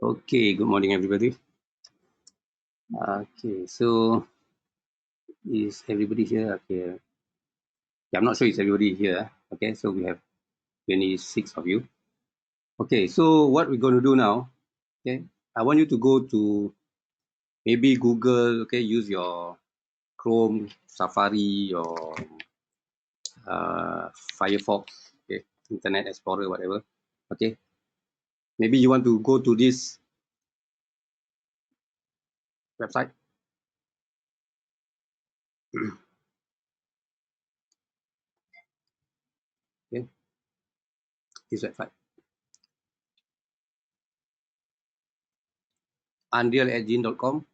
Okay, good morning, everybody. Okay, so is everybody here? Okay, yeah, I'm not sure is everybody here. Okay, so we have 26 of you. Okay, so what we're going to do now, okay, I want you to go to maybe Google, okay, use your Chrome, Safari, or Firefox, okay, Internet Explorer, whatever. Okay, maybe you want to go to this website. Okay, this website, unrealengine.com,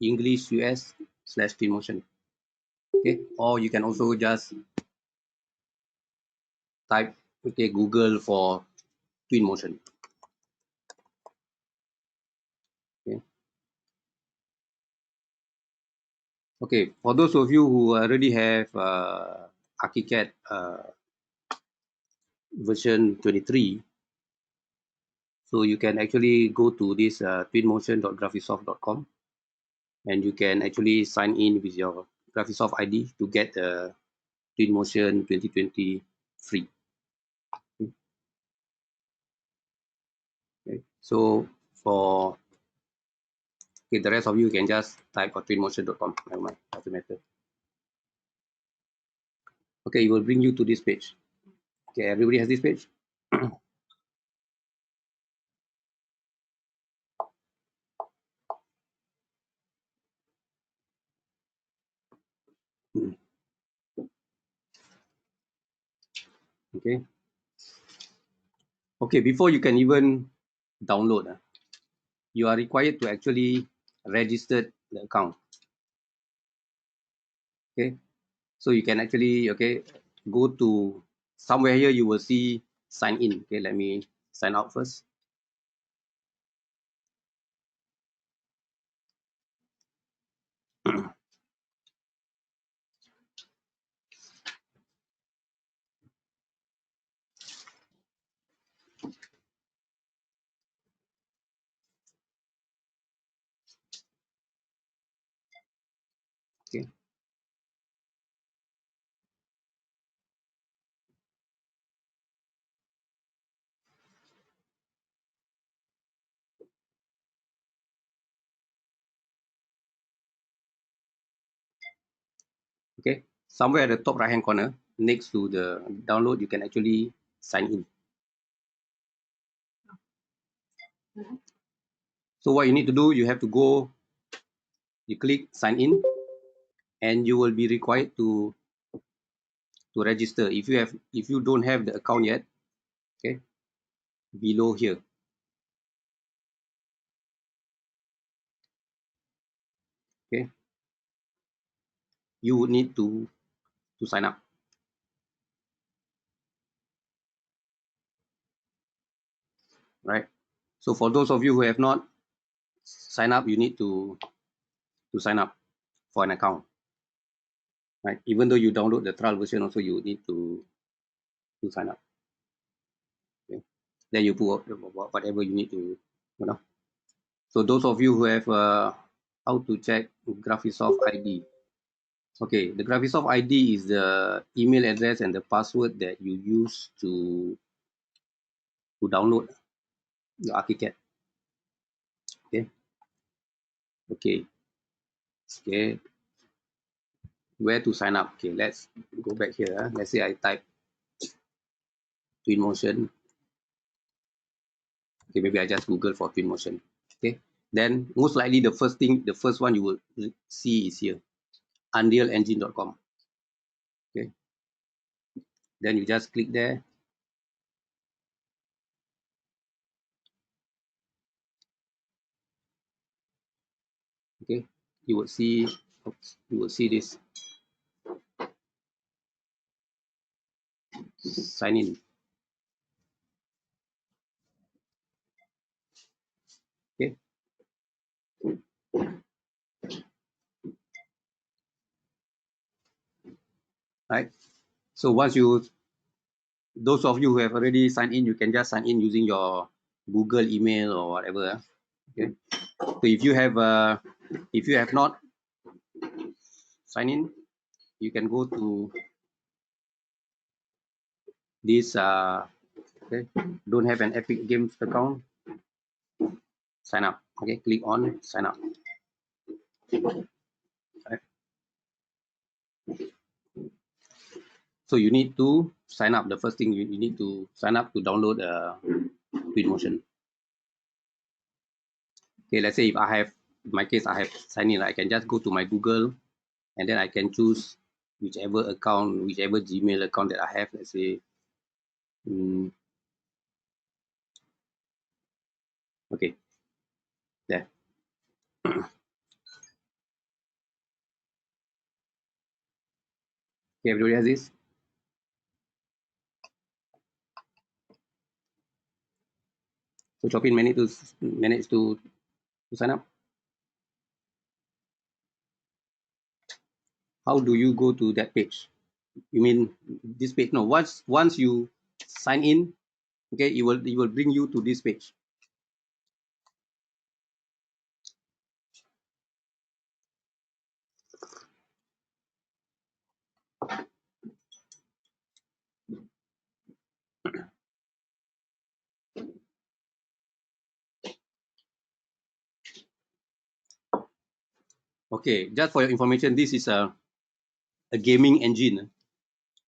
English US/Twinmotion. Okay, or you can also just type, okay, Google for Twinmotion. Okay. Okay, for those of you who already have Archicad version 23, so you can actually go to this twinmotion.graphisoft.com, and you can actually sign in with your Graphisoft ID to get the Twinmotion 2020 free. Okay. So for the rest of you can just type for twinmotion.com. Never mind, doesn't matter. Okay, it will bring you to this page. Okay, everybody has this page. Okay. Okay, before you can even download, you are required to actually register the account. Okay, so you can actually, okay, go to somewhere here, you will see sign in. Okay, let me sign out first. Okay. Okay, somewhere at the top right hand corner next to the download, you can actually sign in. So what you need to do, you have to go, you click sign in, and you will be required to register. If you don't have the account yet, okay, below here, okay, you would need to sign up. Right, so for those of you who have not signed up, you need to sign up for an account, right? Even though you download the trial version, also you need to sign up. Okay, then you put whatever you need to, you know. So those of you who have how to check Graphisoft ID. Okay, the Graphisoft ID is the email address and the password that you use to download your Archicad. Okay. Okay. Okay. Where to sign up? Okay, let's go back here. Let's say I type Twinmotion. Okay, maybe I just Google for Twinmotion. Okay. Then most likely the first one you will see is here, unrealengine.com. Okay. Then you just click there. you would see, this sign in. Okay, right. So once you, those of you who have already signed in, you can just sign in using your Google email or whatever. Okay. So if you have not signed in, you can go to this. Okay. Don't have an Epic Games account? Sign up. Okay. Click on sign up. Right. So you need to sign up. The first thing you need to sign up to download Twinmotion. Okay, let's say if I have, in my case, I have signed in, I can just go to my Google and then I can choose whichever account, whichever Gmail account that I have. Let's say, okay, there. Okay, everybody has this. So Chopin manage to sign up. How do you go to that page? You mean this page? No, once you sign in, okay, it will bring you to this page. Okay, just for your information, this is a gaming engine.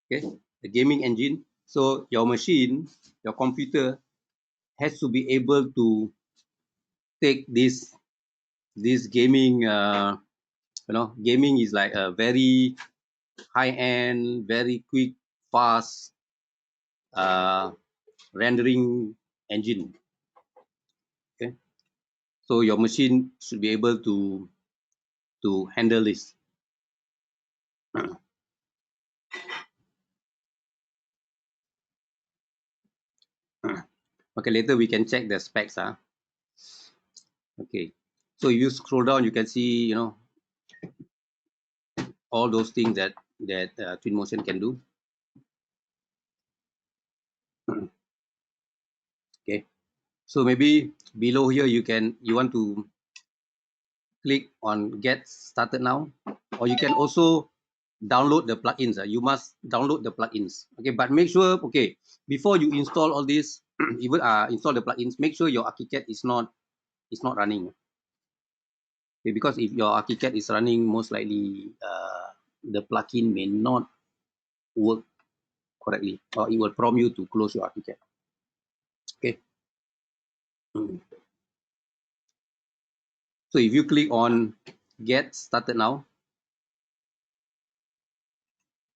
Okay, a gaming engine. So your machine, your computer has to be able to take this gaming. Gaming is like a very high end, very quick, fast rendering engine. Okay, so your machine should be able to handle this. Okay, later we can check the specs. Okay, so if you scroll down, you can see all those things that Twinmotion can do. Okay, so maybe below here you want to click on get started now, or you can also download the plugins. You must download the plugins. Okay, but make sure, okay, before you install all this, even install the plugins, make sure your Archicad is not running. Okay, because if your Archicad is running, most likely the plugin may not work correctly, or it will prompt you to close your Archicad. Okay. So if you click on get started now,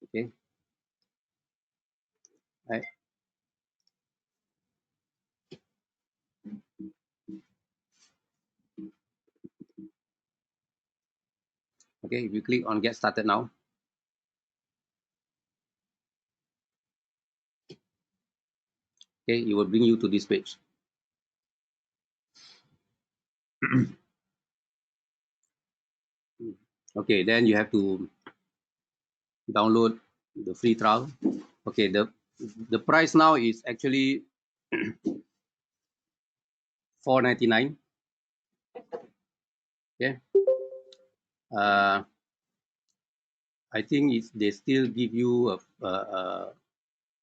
okay, right. Okay, if you click on get started now, okay, it will bring you to this page. Okay, then you have to download the free trial. Okay, the price now is actually $4.99. Okay, I think they still give you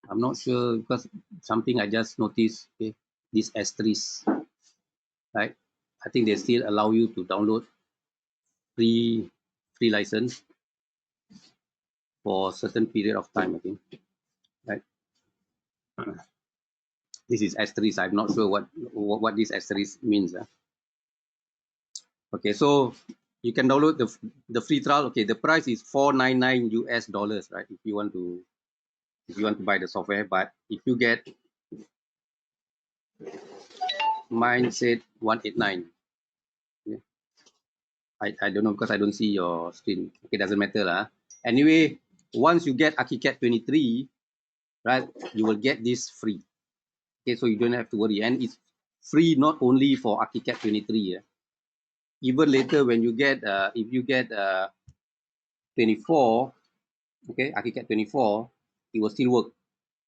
I'm not sure, because something I just noticed. Okay, this asterisk, right? I think they still allow you to download free license for a certain period of time, I think, right? This is asterisk. I'm not sure what this asterisk means. Okay, so you can download the free trial. Okay, the price is $4.99 US, right? If you want to buy the software, but if you get, mine said 189. Yeah. I don't know because I don't see your screen. Okay, doesn't matter lah. Anyway, once you get Archicad 23, right, you will get this free. Okay, so you don't have to worry, and it's free not only for Archicad 23. Even later when you get, if you get 24, okay, Archicad 24, it will still work.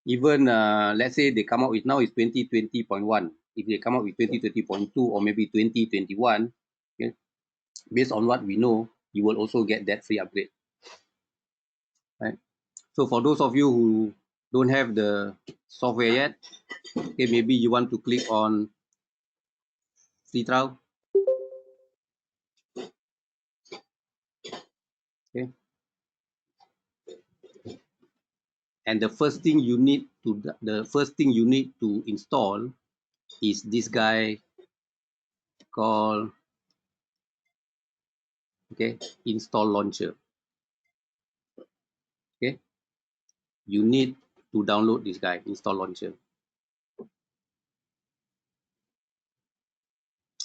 Even let's say they come out with now is 2020.1. If they come out with 2020.2 or maybe 2021, okay, based on what we know, you will also get that free upgrade. Right. So for those of you who don't have the software yet, okay, maybe you want to click on free trial. Okay. And the first thing you need to install is this guy called, okay, install launcher. Okay, you need to download this guy, install launcher.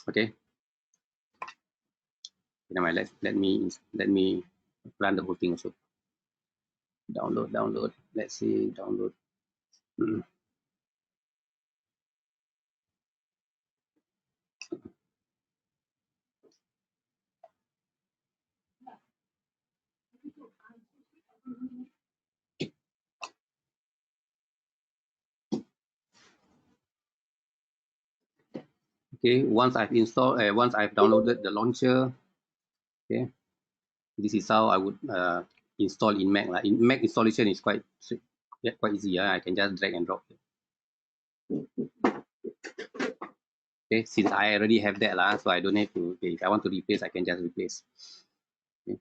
Okay, never mind, let me run the whole thing also. Download, let's see, download. Okay, once I've installed, once I've downloaded the launcher, okay, this is how I would install in Mac. In Mac, installation is quite easy. I can just drag and drop. Okay, since I already have that, so I don't have to, okay, if I want to replace, I can just replace. Okay.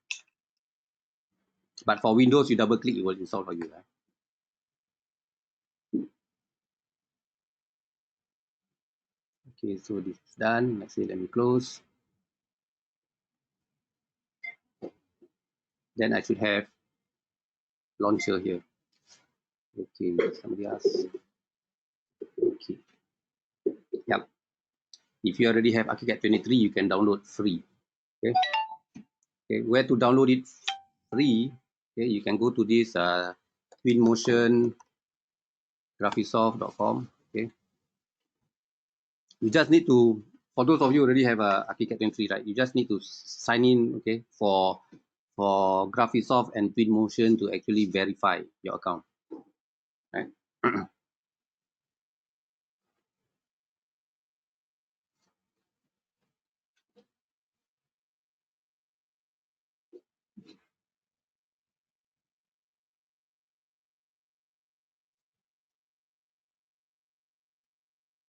But for Windows, you double click, it will install for you. Okay, so this is done. Let's say, let me close. Then I should have launcher here. Okay, somebody else. Okay. Yep. If you already have Archicad 23, you can download free. Okay. Okay, where to download it free? Okay, you can go to this Twinmotion graphisoft.com. Okay. You just need to, for those of you who already have a Archicad 23, right? You just need to sign in, okay, for Graphisoft and Twinmotion to actually verify your account. Right.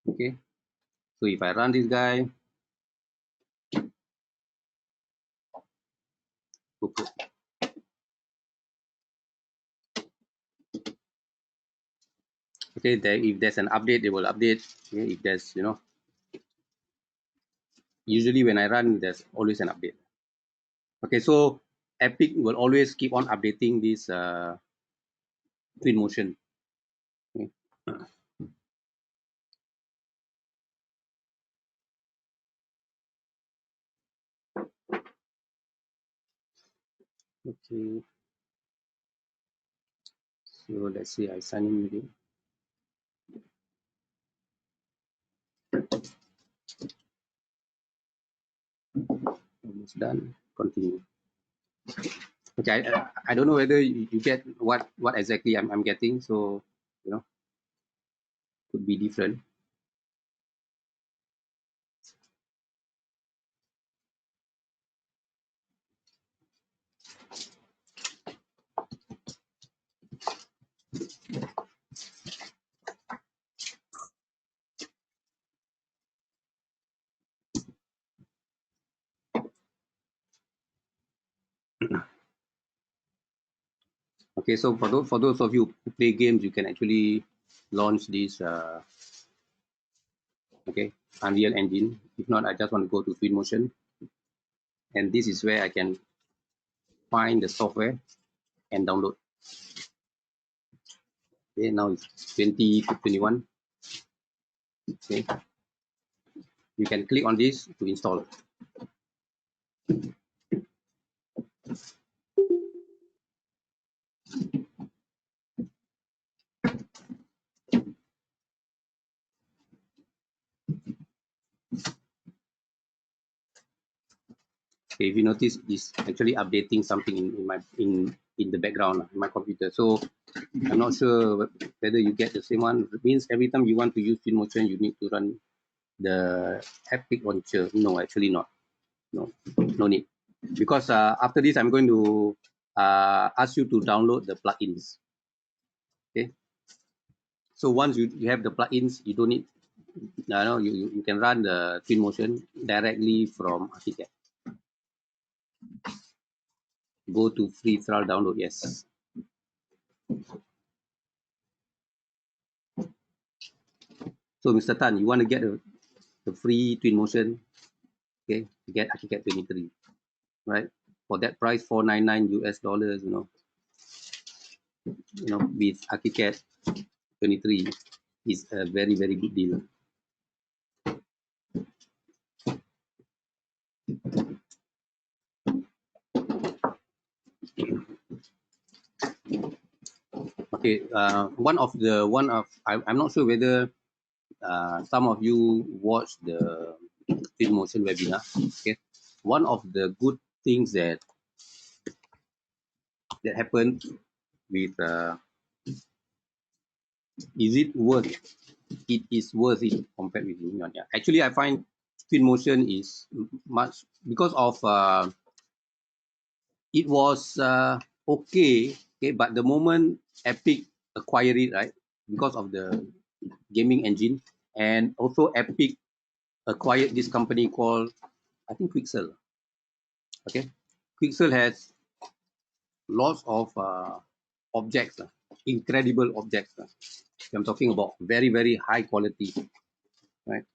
Okay. So if I run this guy, okay, if there's an update, they will update. Okay, if there's, usually when I run, there's always an update. Okay, so Epic will always keep on updating this Twinmotion. Okay. Okay. So let's see, I sign in again. Almost done. Continue. Okay, I don't know whether you get what exactly I'm getting, so could be different. Okay, so for those of you who play games, you can actually launch this okay, Unreal Engine. If not, I just want to go to Twinmotion, and this is where I can find the software and download. Okay, now it's 2021. Okay, you can click on this to install. Okay, if you notice, it's actually updating something in the background in my computer. So I'm not sure whether you get the same one. It means every time you want to use Twinmotion, you need to run the Epic launcher. No, actually not. No, no need. Because after this, I'm going to ask you to download the plugins. Okay. So once you have the plugins, you don't need. No, you can run the Twinmotion directly from Archicad. Go to free trial download. Yes. So Mr. Tan, you want to get the free Twinmotion? Okay, get Archicad 23, right? For that price, $499 US, with Archicad 23 is a very, very good deal. Okay, I'm not sure whether some of you watched the Twinmotion webinar. Okay, one of the good things that happened with is it worth it is worth it compared with Lumion. Yeah, actually I find Twinmotion is much because of it was okay, but the moment Epic acquired it, right, because of the gaming engine, and also Epic acquired this company called, I think, Quixel. Okay, Quixel has lots of objects, incredible objects. I'm talking about very, very high quality, right?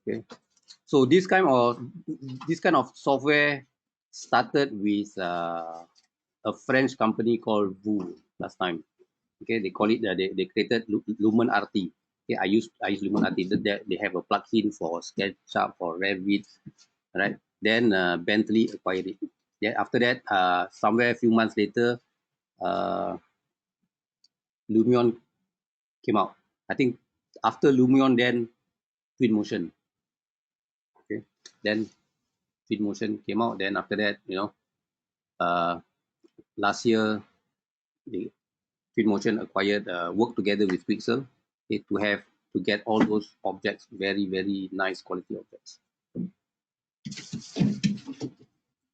Okay, so this kind of software started with a French company called Voo last time. Okay, they call it they created Lumen RT. Okay, I use Lumen RT. They have a plugin for SketchUp, for Revit, right? Then Bentley acquired it. Yeah, after that, somewhere a few months later, uh, Lumion came out. I think after Lumion, then Twinmotion. Okay, then Twinmotion came out. Then after that, uh, last year, the Twinmotion acquired, worked together with Pixel, okay, to get all those objects, very, very nice quality objects.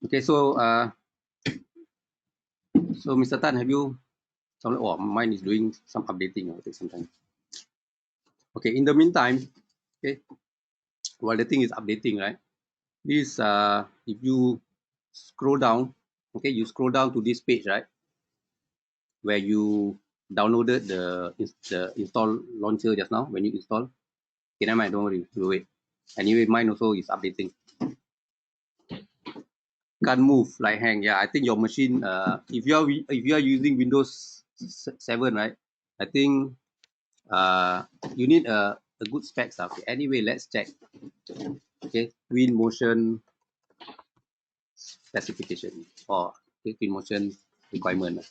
Okay, so Mr. Tan, have you? Oh, mine is doing some updating. It'll take some time. Okay, in the meantime, okay, while the thing is updating, right? This if you scroll down, okay, you scroll down to this page, right, where you downloaded the install launcher just now when you install. Okay, never mind, don't worry, we'll wait. Anyway, mine also is updating. Can't move, like hang. Yeah, I think your machine, if you are using Windows 7, right, I think you need a good specs. Okay, anyway, let's check. Okay, Twinmotion specification, or Twinmotion requirement.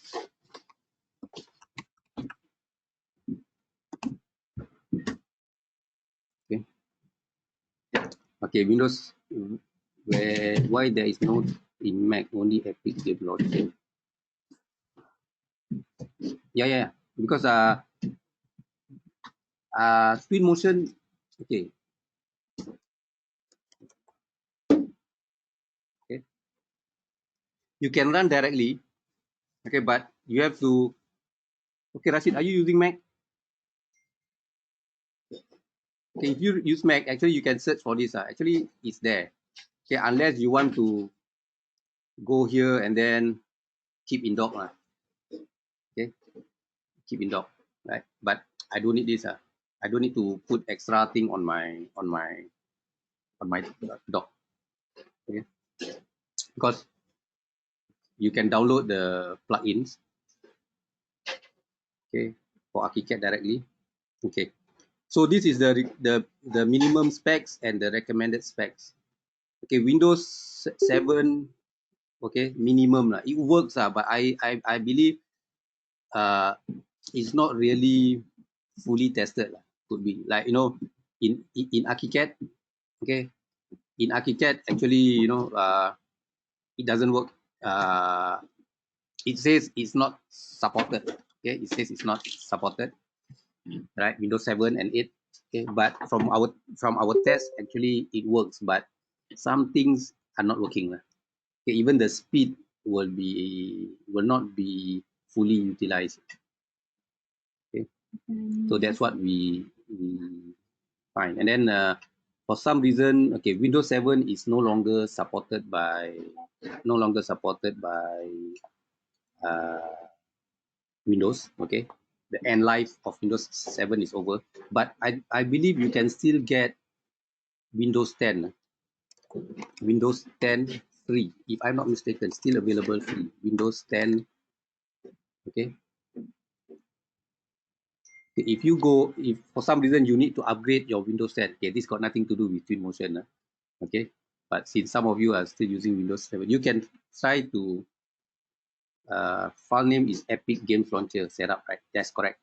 Okay, okay, Windows, why there is no in Mac, only Epic game launcher. Yeah, because Twinmotion, okay, you can run directly, okay, but you have to. Okay, Rashid, are you using Mac? Okay, if you use Mac, actually you can search for this. Actually, it's there. Okay, unless you want to go here and then keep in dock. Okay, keep in dock, right? But I don't need this. I don't need to put extra thing on my dock. Okay, because you can download the plugins. Okay, for Archicad directly. Okay, so this is the minimum specs and the recommended specs. Okay, Windows 7. Okay, minimum lah. It works lah, but I believe it's not really fully tested lah. Could be like, you know, in Archicad, okay, in Archicad actually, you know, it doesn't work. It says it's not supported. Okay, it says it's not supported, right? Windows 7 and 8. Okay, but from our test, actually it works, but some things are not working. Okay, even the speed will not be fully utilized. Okay, so that's what we find. And then for some reason, okay, Windows 7 is no longer supported by Windows. Okay, the end life of Windows 7 is over, but I believe you can still get Windows 10 free, if I'm not mistaken, still available free. Windows 10. Okay, if for some reason you need to upgrade your Windows 10, okay, this got nothing to do with Twinmotion. Okay, but since some of you are still using Windows 7, you can try to file name is Epic Games Launcher setup, right? That's correct.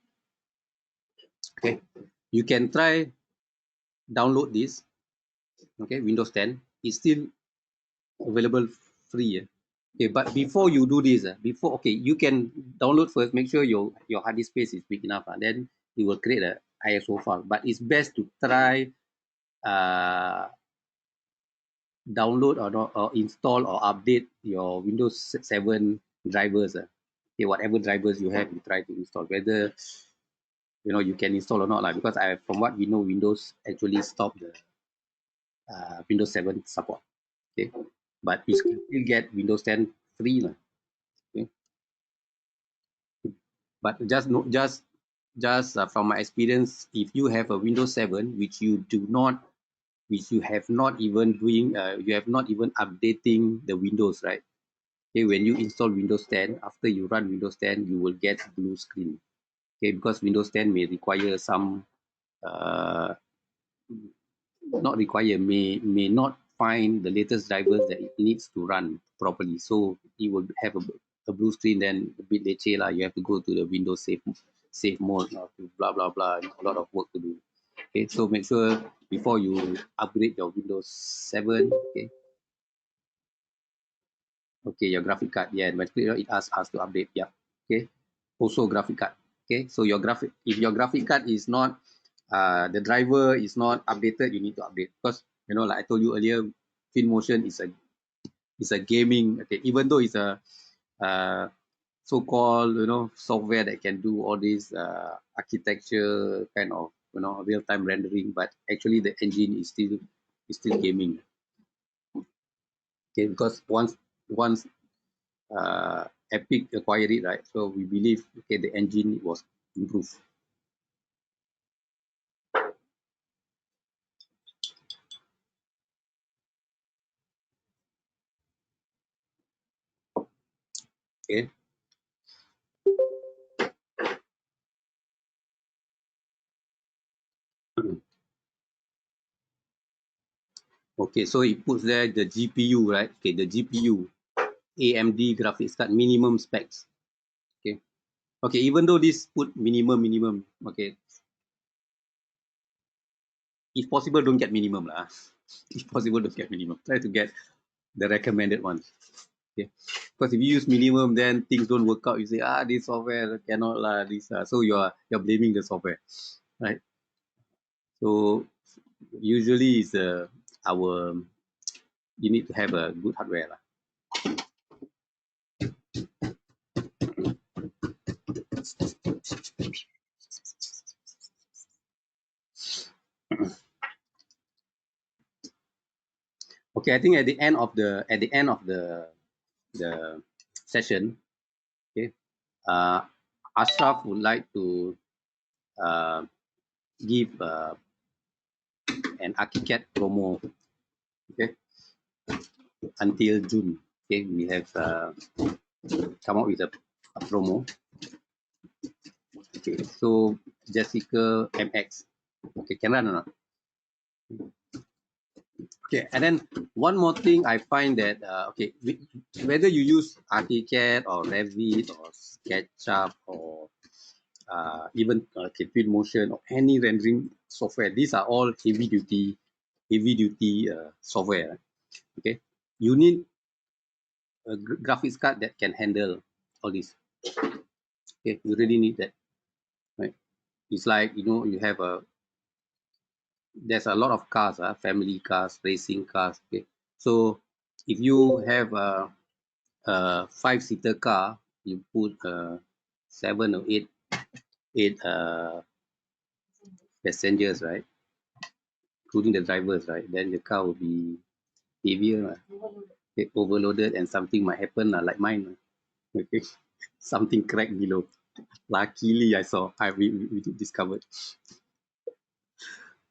Okay, you can try download this. Okay, Windows 10 is still available free. Okay, but before you do this, you can download first. Make sure your hard disk space is big enough, and then you will create a ISO file. But it's best to try download or install or update your Windows 7 drivers. Okay, whatever drivers you have, you try to install. Whether you can install or not, because from what we know, Windows actually stopped the Windows 7 support. Okay, but you still get Windows 10 free. Okay, but just from my experience, if you have a Windows 7 which you have not even updating the Windows, right? Okay, when you install Windows 10, after you run Windows 10, you will get blue screen. Okay, because Windows 10 may require some, not require, may not find the latest drivers that it needs to run properly. So it will have a blue screen, then a bit leceh lah. You have to go to the Windows save mode, blah blah blah. A lot of work to do. Okay, so make sure before you upgrade your Windows 7. Okay, your graphic card. Yeah, but it asks us to update. Yeah. Okay. Also graphic card. Okay. So if your graphic card is not, the driver is not updated, you need to update, because like I told you earlier, Twinmotion is a gaming. Okay, even though it's a so-called software that can do all this architecture kind of real-time rendering, but actually the engine is still gaming. Okay, because once Epic acquired it, right? So we believe, okay, the engine was improved. Okay. Okay, so it puts there the GPU, right? Okay, the GPU, AMD graphics card minimum specs. Okay. Okay, even though this put minimum, okay, if possible, don't get minimum lah. If possible, don't get minimum. Try to get the recommended ones. Okay, because if you use minimum, then things don't work out. You say, this software cannot lah. So you're blaming the software, right? So usually is you need to have a good hardware lah. Okay, I think at the end of the session, okay, Ashraf would like to give an Archicad promo, okay, until June. Okay, we have come up with a promo. Okay, so Jessica MX, okay, can run or not? Okay, and then one more thing I find that okay, whether you use Archicad or Revit or SketchUp or even Twinmotion or any rendering software, these are all heavy duty software. Okay, you need a graphics card that can handle all this. Okay, you really need that. Right? It's like, you know, you have there's a lot of cars, family cars, racing cars. Okay, so if you have a 5-seater car, you put 7 or 8 passengers, right, including the drivers, right, then the car will be heavier, overloaded, and something might happen, like mine. Okay, something cracked below. Luckily, we discovered.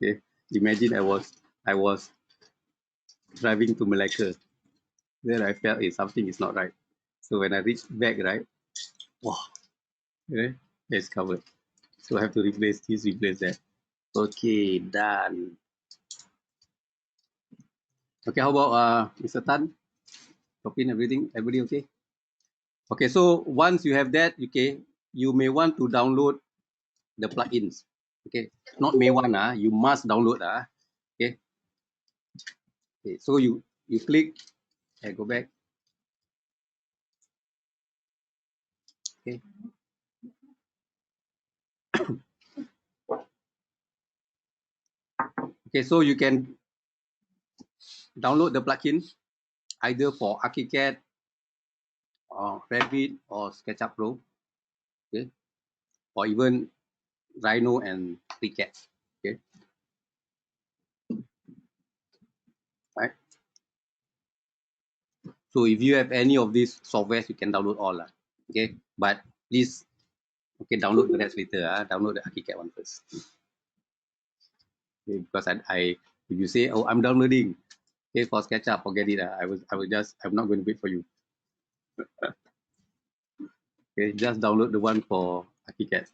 Okay, imagine I was driving to Malacca. Then I felt something is not right. So when I reached back, right, wow, okay, it's covered. So I have to replace this, replace that. Okay, done. Okay, how about Mr. Tan? Copy and everything. Everybody okay? Okay, so once you have that, okay, you may want to download the plugins. Okay, not may want, you must download. Okay. Okay, so you click and go back. Okay. Okay, so you can download the plugins either for Archicad or Revit or SketchUp Pro. Okay, or even Rhino and Archicad. Okay, right. So if you have any of these softwares, you can download all. Okay, but please, okay, download the rest later. Download the Archicad one first. Okay, because I if you say, oh, I'm downloading, okay, for SketchUp, forget it. I'm not going to wait for you. Okay, just download the one for Archicad.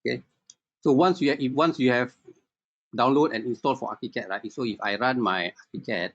Okay, so once you have download and install for Archicad, right? So if I run my Archicad,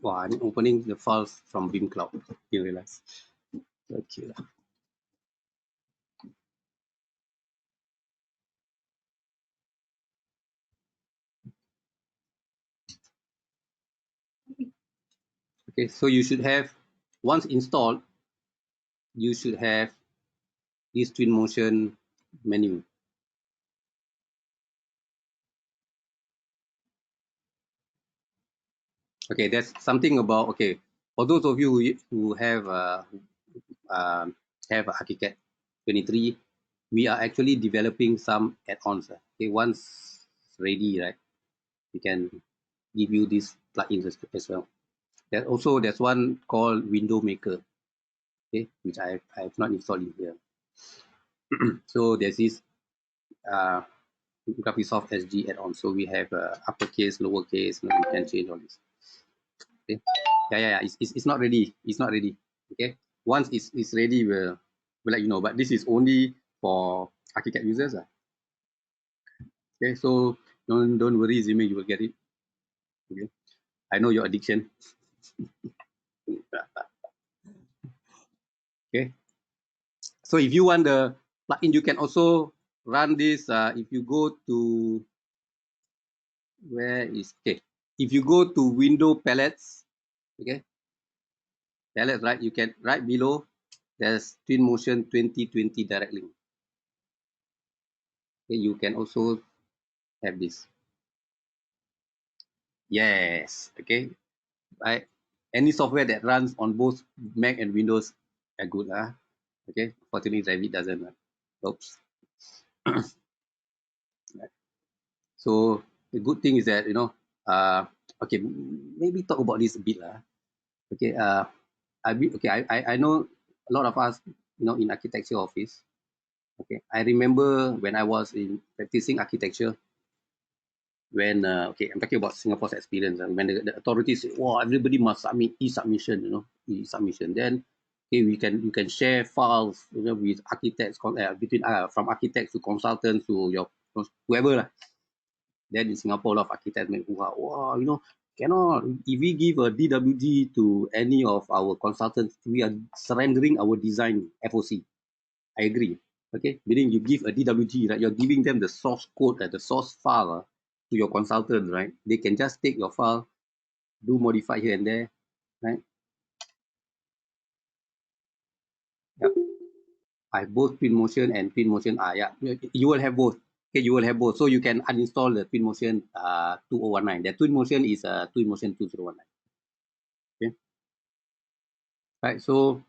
wow, I'm opening the files from Vim Cloud. You realize? Okay. Okay, so you should have, once installed, you should have this Twinmotion menu. Okay, that's something about, okay, for those of you who have Archicad 23, we are actually developing some add-ons. Okay, once ready, right, we can give you these plugins as well. There's one called Window Maker, okay, which I have not installed in here. So there's this Graphisoft SG add-on. So we have uppercase, lowercase, we can change all this. Okay. Yeah. It's not ready. It's not ready. Okay. Once it's ready, we'll let you know. But this is only for Archicad users. Okay. So don't worry, Zime, you will get it. Okay. I know your addiction. Okay. So if you want the plugin, you can also run this. If you go to where is okay. if you go to window palettes, okay, palettes, right, you can right below there's Twinmotion 2020 direct link. Okay, you can also have this. Yes, okay, right. Any software that runs on both Mac and Windows are good, okay. Fortunately, Revit doesn't. Oops. So the good thing is that okay, maybe talk about this a bit, okay. I know a lot of us, in architecture office. Okay, I remember when I was in practicing architecture, when okay, I'm talking about Singapore's experience, when the authorities say, "Wow, everybody must submit e-submission," e-submission. Then, okay, you can share files, with architects, between from architects to consultants to your whoever lah. Then in Singapore, a lot of architects make, wow, cannot. If we give a DWG to any of our consultants, we are surrendering our design FOC. I agree. Okay, meaning you give a DWG, right? You're giving them the source code, the source file to your consultant, right? They can just take your file, do modify here and there, right? Yeah. I both Twinmotion and Twinmotion. Yeah, you will have both. Okay, you will have both. So you can uninstall the Twinmotion 2019. The Twinmotion is Twinmotion 2019. Okay, right. So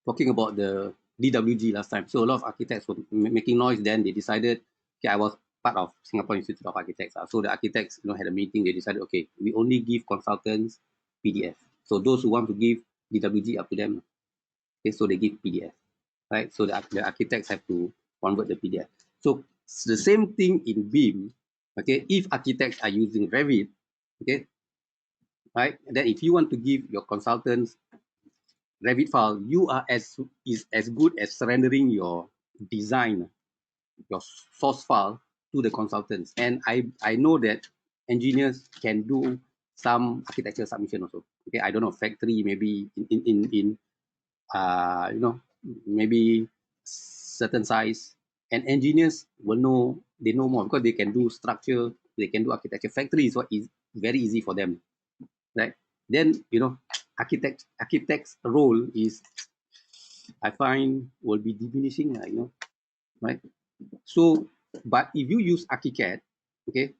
talking about the DWG last time. So a lot of architects were making noise. Then they decided, okay, I was part of Singapore Institute of Architects. So the architects, had a meeting. They decided, okay, we only give consultants PDF. So those who want to give DWG, up to them. Okay, so they give PDF, right? So the architects have to convert the PDF. So the same thing in BIM. Okay, if architects are using Revit, okay, right, then if you want to give your consultants Revit file, you are as good as surrendering your design, your source file to the consultants. And I know that engineers can do some architecture submission also. Okay, I don't know, factory maybe in maybe certain size, and engineers will know, they know more because they can do structure, they can do architecture. Factory is what is very easy for them, right? Then architect's role is, I find, will be diminishing, right? So, but if you use Archicad, okay,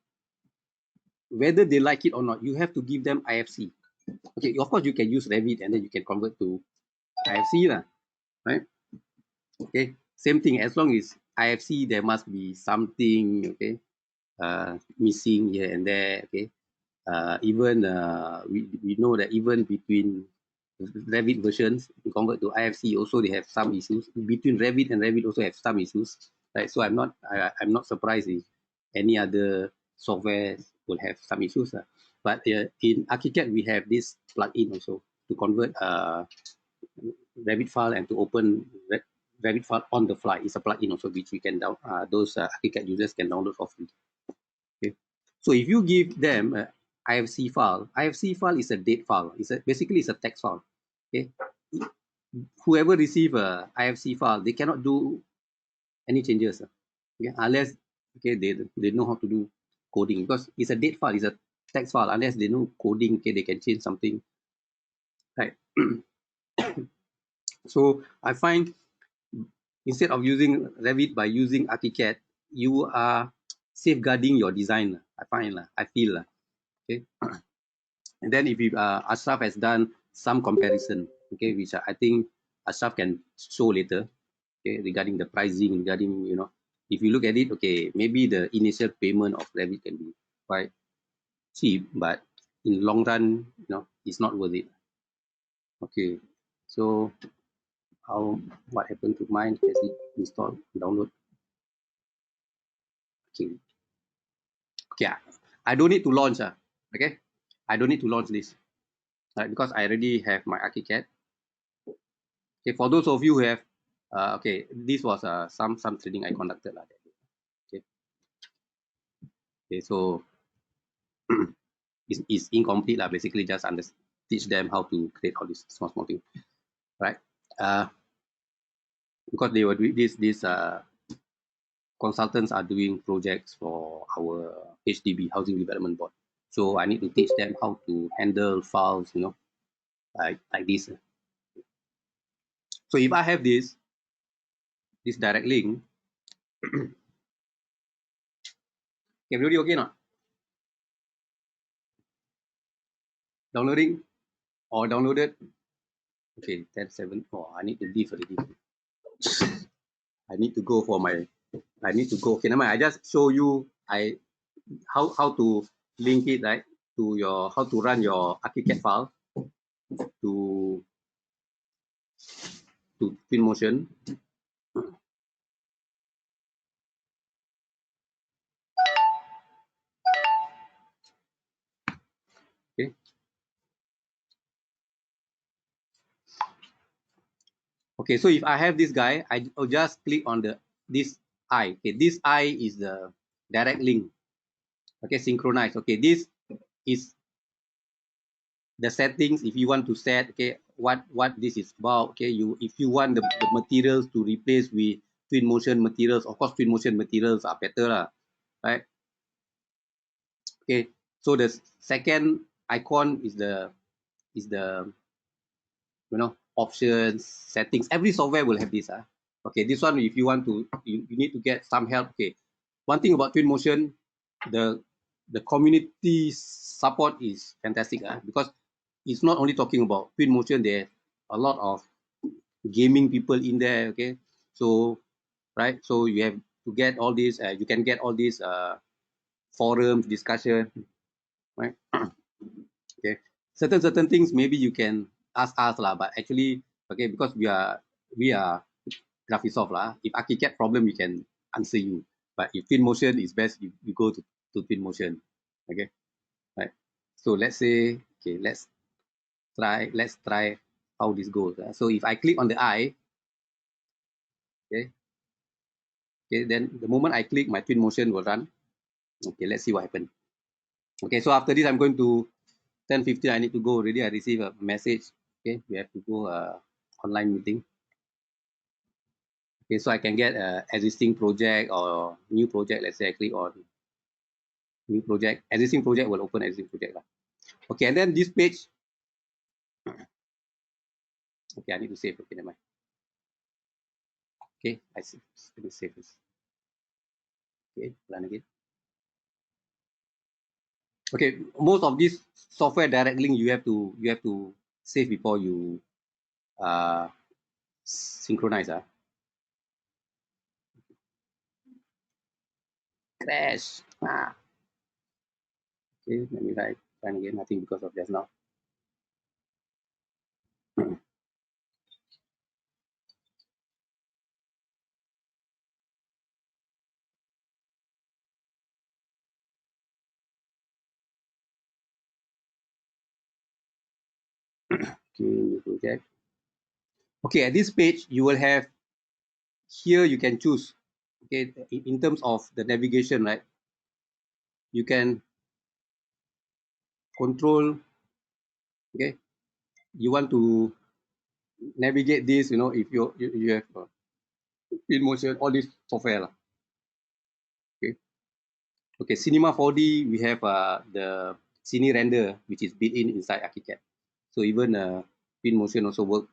whether they like it or not, you have to give them IFC. Okay, of course you can use Revit and then you can convert to IFC lah, right? Okay, same thing. As long as IFC, there must be something, okay, missing here and there. Okay, even we know that even between Revit versions, to convert to IFC, also they have some issues. Between Revit and Revit also have some issues, right? So I'm not surprised if any other software will have some issues. But in Archicad, we have this plugin also to convert Revit file and to open Revit file on the fly. It's a plugin also which we can those Archicad users can download for free. Okay. So if you give them IFC file is a date file. Basically it's a text file. Okay. Whoever receive a IFC file, they cannot do any changes. Okay, unless they know how to do coding, because it's a date file, it's a text file. Unless they know coding, okay, they can change something. Right. So I find, instead of using Revit, by using Archicad, you are safeguarding your design. I feel. Okay. And then if Ashraf has done some comparison, okay, which I think Ashraf can show later, okay, regarding the pricing, regarding, if you look at it, okay, maybe the initial payment of Revit can be quite cheap, but in long run, it's not worth it. Okay, so what happened to mine? Has it installed, download? Okay, I don't need to launch, okay, I don't need to launch this, right, because I already have my Archicad. Okay, for those of you who have, okay, this was some training I conducted. Okay, so it's incomplete. Basically, just teach them how to create all these small things, right? Because they were doing these consultants are doing projects for our HDB, Housing Development Board. So I need to teach them how to handle files, you know, like this. So if I have this direct link, everybody okay not? Downloading or downloaded? Okay, 10.7. Oh, I need to leave already. I need to go for my. I need to go. Okay, never mind. I just show you how to link it, right, to your, how to run your Archicad file to Twinmotion. Okay. Okay, so if I have this guy, I'll just click on this I. Okay, this I is the direct link. Okay, synchronize. Okay, this is the settings. If you want to set, okay, what this is about. Okay, if you want the materials to replace with Twinmotion materials, of course Twinmotion materials are better lah, right? Okay, so the second icon is the options, settings. Every software will have this. Okay, this one, if you want to, you need to get some help. Okay, one thing about Twinmotion, the community support is fantastic. Because it's not only talking about Twinmotion, there are a lot of gaming people in there. Okay, so right, so you have to get all these. You can get all these forums discussion, right? Okay, certain things maybe you can ask us lah, but actually, okay, because we are Graphisoft lah. If Archicad problem, we can answer you. But if Twinmotion is best, you go to Twinmotion. Okay, right. So let's say, okay, let's try how this goes. So if I click on the eye, okay, then the moment I click, my Twinmotion will run. Okay, let's see what happened. Okay, so after this, I'm going to 10:15. I need to go already. I receive a message. Okay, we have to go online meeting. Okay, so I can get existing project or new project. Let's say I click on new project. Existing project will open existing project lah. Okay, and then this page. Okay, I need to save. Okay, never mind. Okay, I see. Let me save this. Okay, run again. Okay, most of this software direct link you have to save before you synchronize. Crash. Okay, let me run again. Nothing because of just now. Okay, new project. Okay, at this page you will have, here you can choose. Okay, in terms of the navigation, right? You can control. Okay, you want to navigate this. If you have Twinmotion, all this software lah. Okay, Cinema 4D, we have the Cine Render, which is built in inside Archicad. So even Twinmotion also work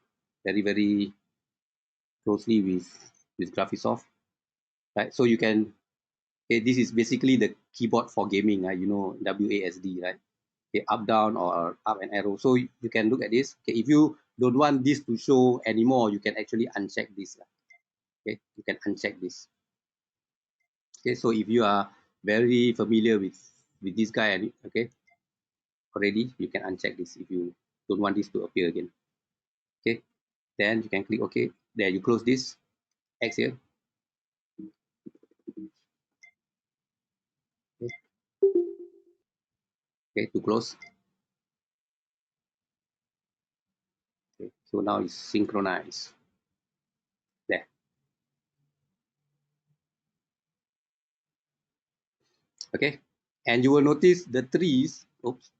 very, very closely with Graphisoft, right? So you can, okay, this is basically the keyboard for gaming, WASD, right? Okay, up, down, or up and arrow. So you can look at this. Okay, if you don't want this to show anymore, you can actually uncheck this. Okay, you can uncheck this. Okay, so if you are very familiar with this guy, okay, already, you can uncheck this if you don't want this to appear again. Okay, then you can click OK. There, you close this X here. Okay, to close. Okay, so now it's synchronized. There. Okay, and you will notice the trees. Oops,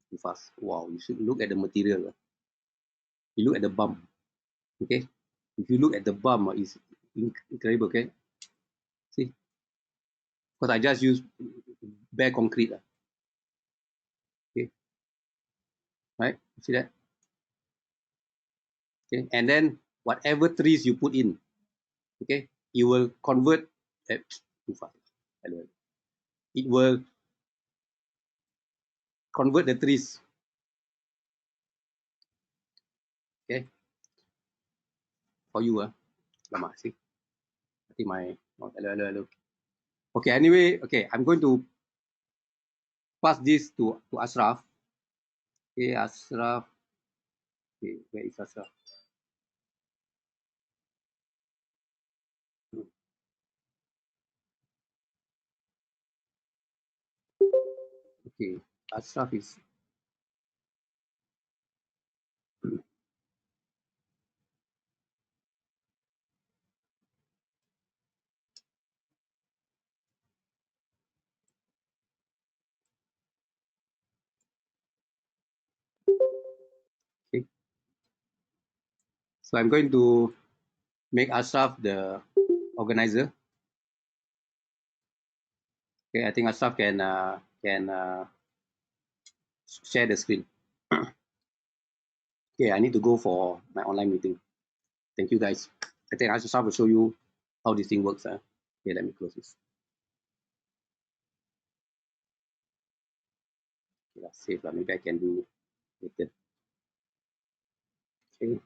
too fast. Wow, you should look at the material. You look at the bump. Okay, if you look at the bump, it's incredible. Okay, see, because I just use bare concrete. right? See that? Okay, and then whatever trees you put in, okay, it will convert. Too fast. It will convert the trees. Okay, for you, lama. See, I think my hello. Okay, anyway, okay, I'm going to pass this to Ashraf. Okay, Ashraf. Okay, where is Ashraf? Okay, Ashraf is okay. So I'm going to make Ashraf the organizer. Okay, I think Ashraf can share the screen. Okay, I need to go for my online meeting. Thank you, guys. I think Ashraf will show you how this thing works. Okay, let me close this. Okay, save. Maybe I can do later. Okay.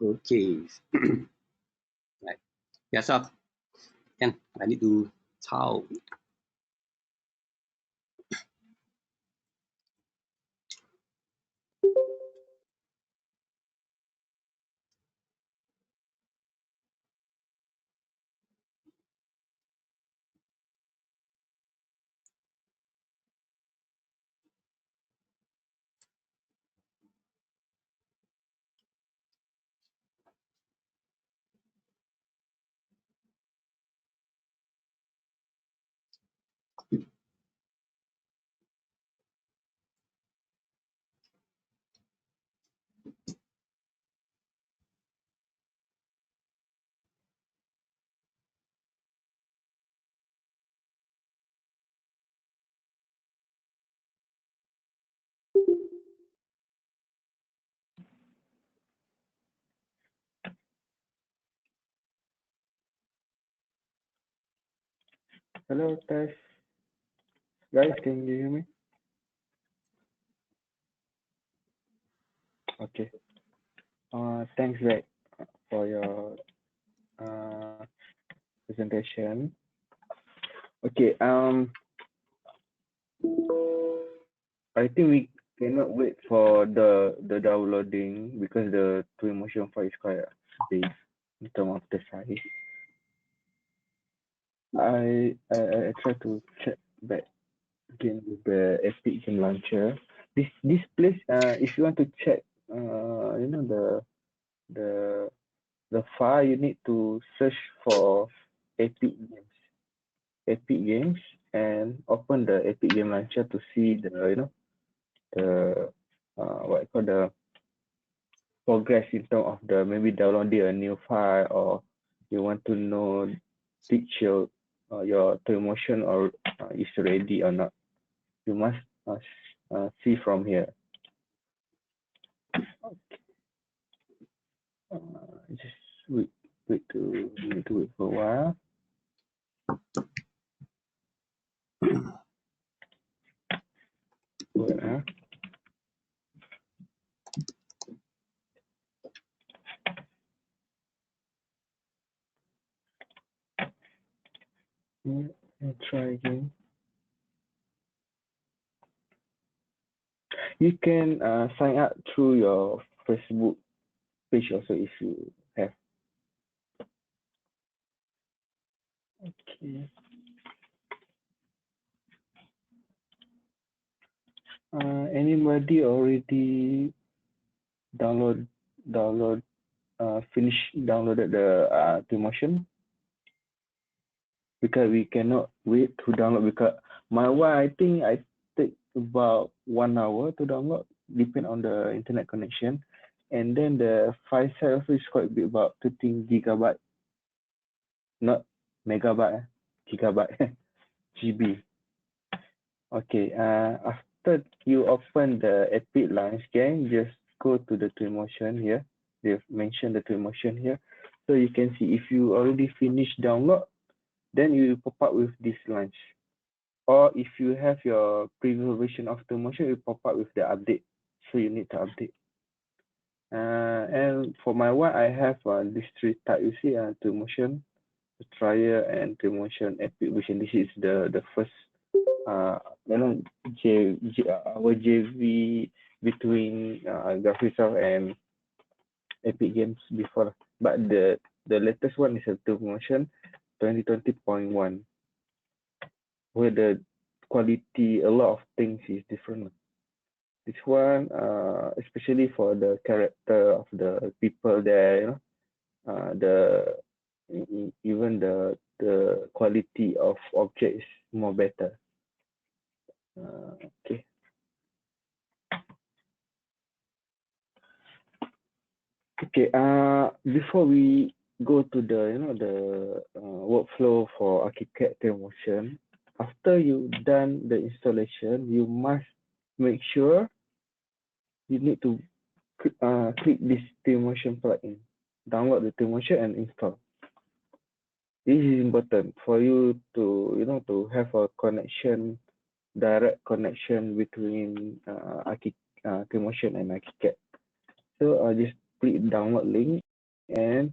Okay. Right. Yes, sir. And I need to towel. Hello, test. Guys, can you hear me? Okay. Thanks, Greg, for your uh, presentation. Okay. I think we cannot wait for the downloading because the Twinmotion file is quite big in terms of the size. I try to check back again with the Epic Game Launcher. This place, if you want to check, you know the the file, you need to search for Epic Games. Epic Games and open the Epic Game Launcher to see the the what I call the progress in terms of the maybe downloading a new file, or you want to know which your Twinmotion or is ready or not. You must see from here. Just wait to need to wait for a while. Wait, I'll try again. You can sign up through your Facebook page also if you have. Okay. Anybody already download finish downloaded the Twinmotion? Because we cannot wait to download because My one, I think I take about 1 hour to download, depend on the internet connection. And then the file size also is quite big, about 13 gigabyte, not megabyte, gigabyte, GB. Okay, after you open the Epic Launch Game, just go to the Twinmotion here. They've mentioned the Twinmotion here. So you can see if you already finished download, then you will pop up with this launch. Or if you have your previous version of Twinmotion, it will pop up with the update. So you need to update. And for my one, I have these three types. You see, Twinmotion, Trial, and Twinmotion Epic version. This is the first our JV between Graphisoft and Epic Games before. But the latest one is a Twinmotion 2020.1, where the quality, a lot of things is different. This one, especially for the character of the people there, you know, even the quality of objects more better. Okay. Okay. Before we go to the workflow for Archicad Twinmotion, after you done the installation, you must make sure you need to click this Twinmotion plugin, download the Twinmotion and install. This is important for you to to have a connection, direct connection between Twinmotion and Archicad. So just click download link and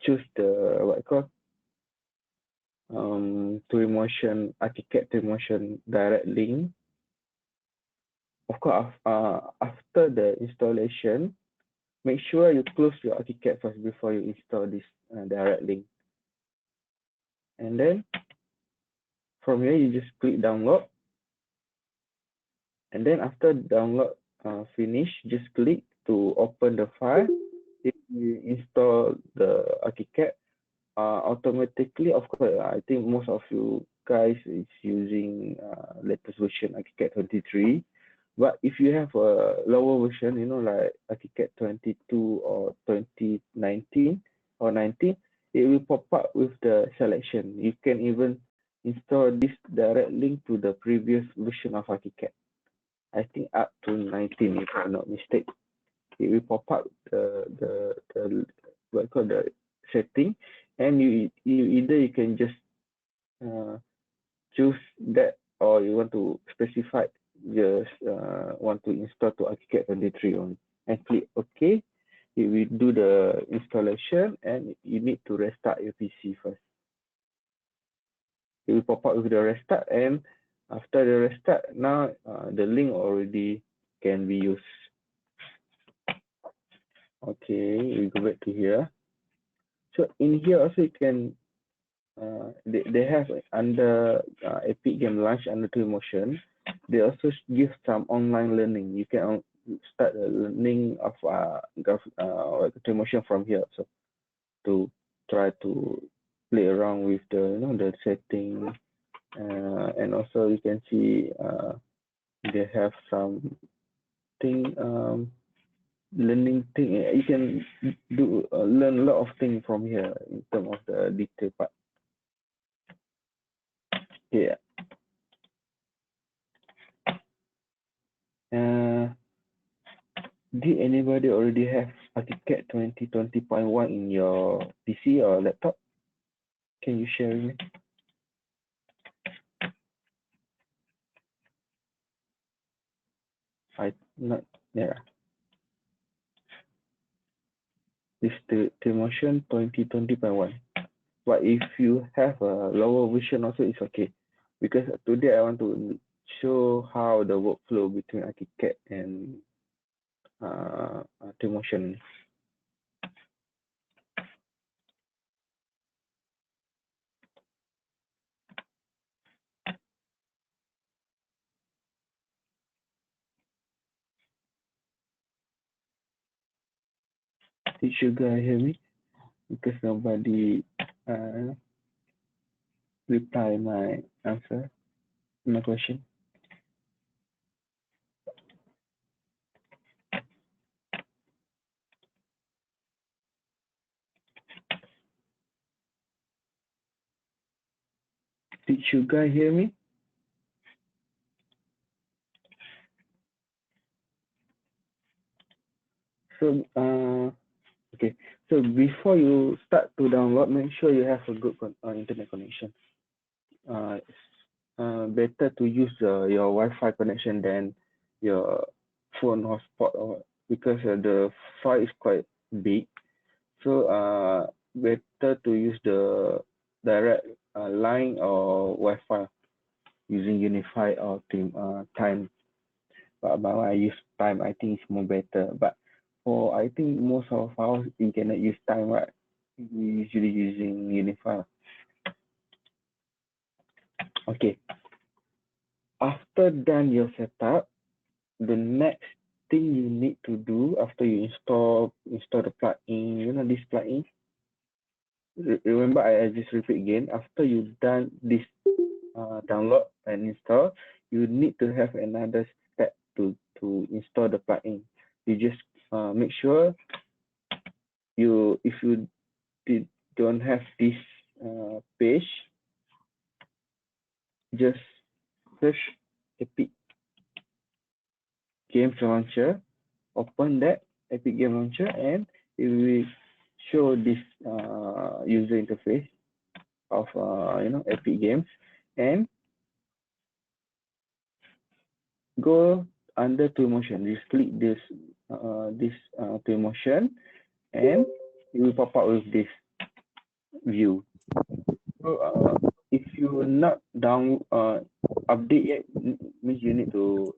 choose the what called Twinmotion Archicad Twinmotion direct link. Of course, after the installation, make sure you close your Archicad first before you install this direct link. And then from here, you just click download. And then after download finish, just click to open the file. If you install the Archicad, automatically, of course, I think most of you guys is using latest version Archicad 23. But if you have a lower version, like Archicad 22 or 2019 or 19, it will pop up with the selection. You can even install this direct link to the previous version of Archicad. I think up to 19, if I'm not mistaken. It will pop up the what called the setting, and you either you can just choose that, or you want to specify just want to install to Archicad 23 on, and click OK. It will do the installation, and you need to restart your PC first. It will pop up with the restart, and after the restart, now the link already can be used. Okay, we go back to here. So in here also you can they have under Epic Game Launch under Twinmotion. They also give some online learning. You can start the learning of Twinmotion from here, so to try to play around with the setting, and also you can see they have some thing learning thing. You can do learn a lot of things from here in terms of the detail part. Yeah. Did anybody already have Archicad 2020.1 in your PC or laptop? Can you share with me? Not there. This is Twinmotion 2020.1. But if you have a lower version also, it's okay. Because today I want to show how the workflow between Archicad and Twinmotion. Did you guys hear me? Because nobody reply my answer. my question? Did you guys hear me? So, okay. So before you start to download, make sure you have a good internet connection. Better to use your Wi-Fi connection than your phone hotspot, or because the file is quite big. So better to use the direct line or Wi-Fi using Unify or Time. But I use Time. I think it's more better. But for I think most of us you cannot use Time, right? We usually using Unify. Okay. After done your setup, the next thing you need to do after you install the plugin, this plugin. Remember, I just repeat again. After you done this download and install, you need to have another step to install the plugin. You just make sure if you don't have this page, just search Epic Games Launcher, open that Epic Game Launcher, and it will show this user interface of Epic Games, and go under Twinmotion. Just click this Twinmotion, and it will pop up with this view. So if you not update yet, means you need to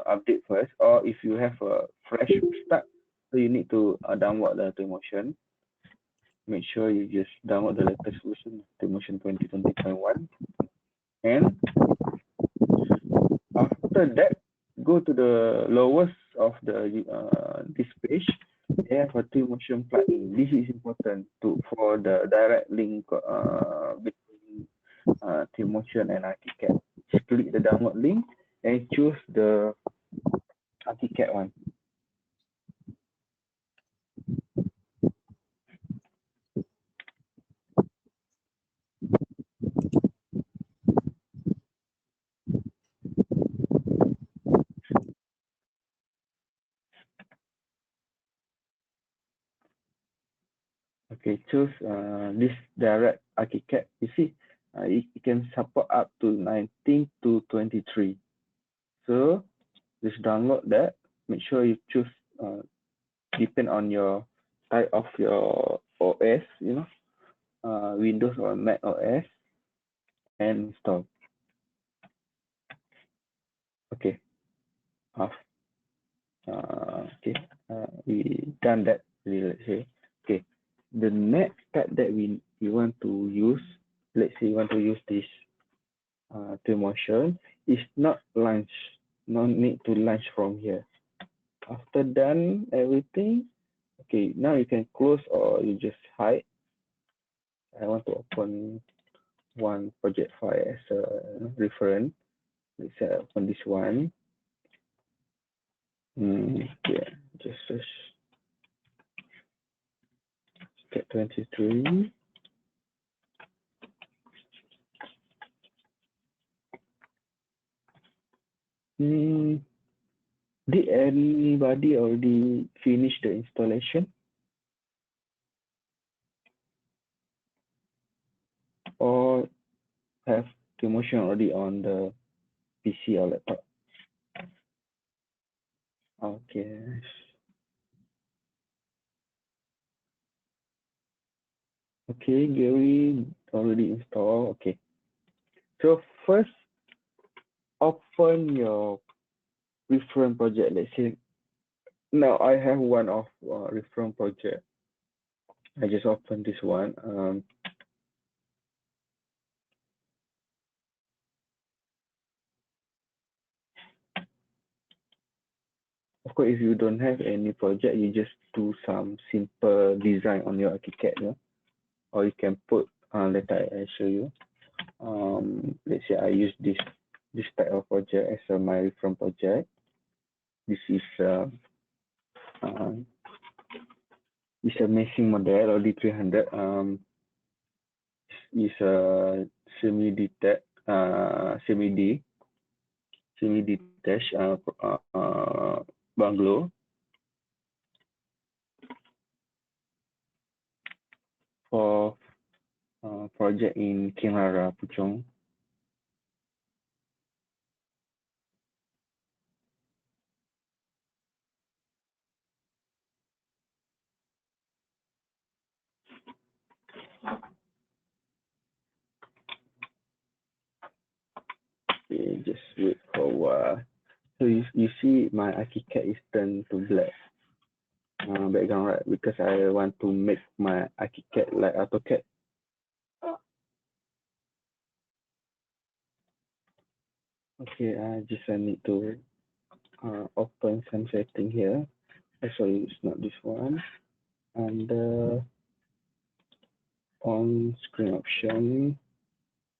update first, or if you have a fresh start, so you need to download the Twinmotion. Make sure you just download the latest version, Twinmotion 2020.1, and after that, go to the lowest of this page. They have a Twinmotion plugin. This is important for the direct link between Twinmotion and Archicad. Just click the download link and choose the Archicad one. Okay, choose this direct Archicad. You see, it can support up to 19 to 23. So just download that. Make sure you choose depend on your type of your OS, Windows or Mac OS, and install. Okay. We done that. Let's say, okay. The next step that we want to use, let's say you want to use this Twinmotion, is not launch. No need to launch from here. After done everything, okay, now you can close or you just hide. I want to open one project file as a reference. Let's say I open this one. Yeah, just search Cat 23. Did anybody already finish the installation? Or have Twinmotion already on the PC or laptop? Okay. Okay, Gary already installed. Okay. So first, open your reference project. Let's say now I have one of reference project. I just opened this one. Of course, if you don't have any project, you just do some simple design on your Archicad, or you can put later I show you. Let's say I use this this type of project as my reference project. This is a meshing model or D300. Is a semi-detached, semi-detached bungalow for project in Kinrara, Puchong. Okay, just wait for a while. So you see my Archicad is turned to black background, right? Because I want to make my Archicad like AutoCAD. Okay, I need to open some setting here. Sorry, it's not this one. And on screen option,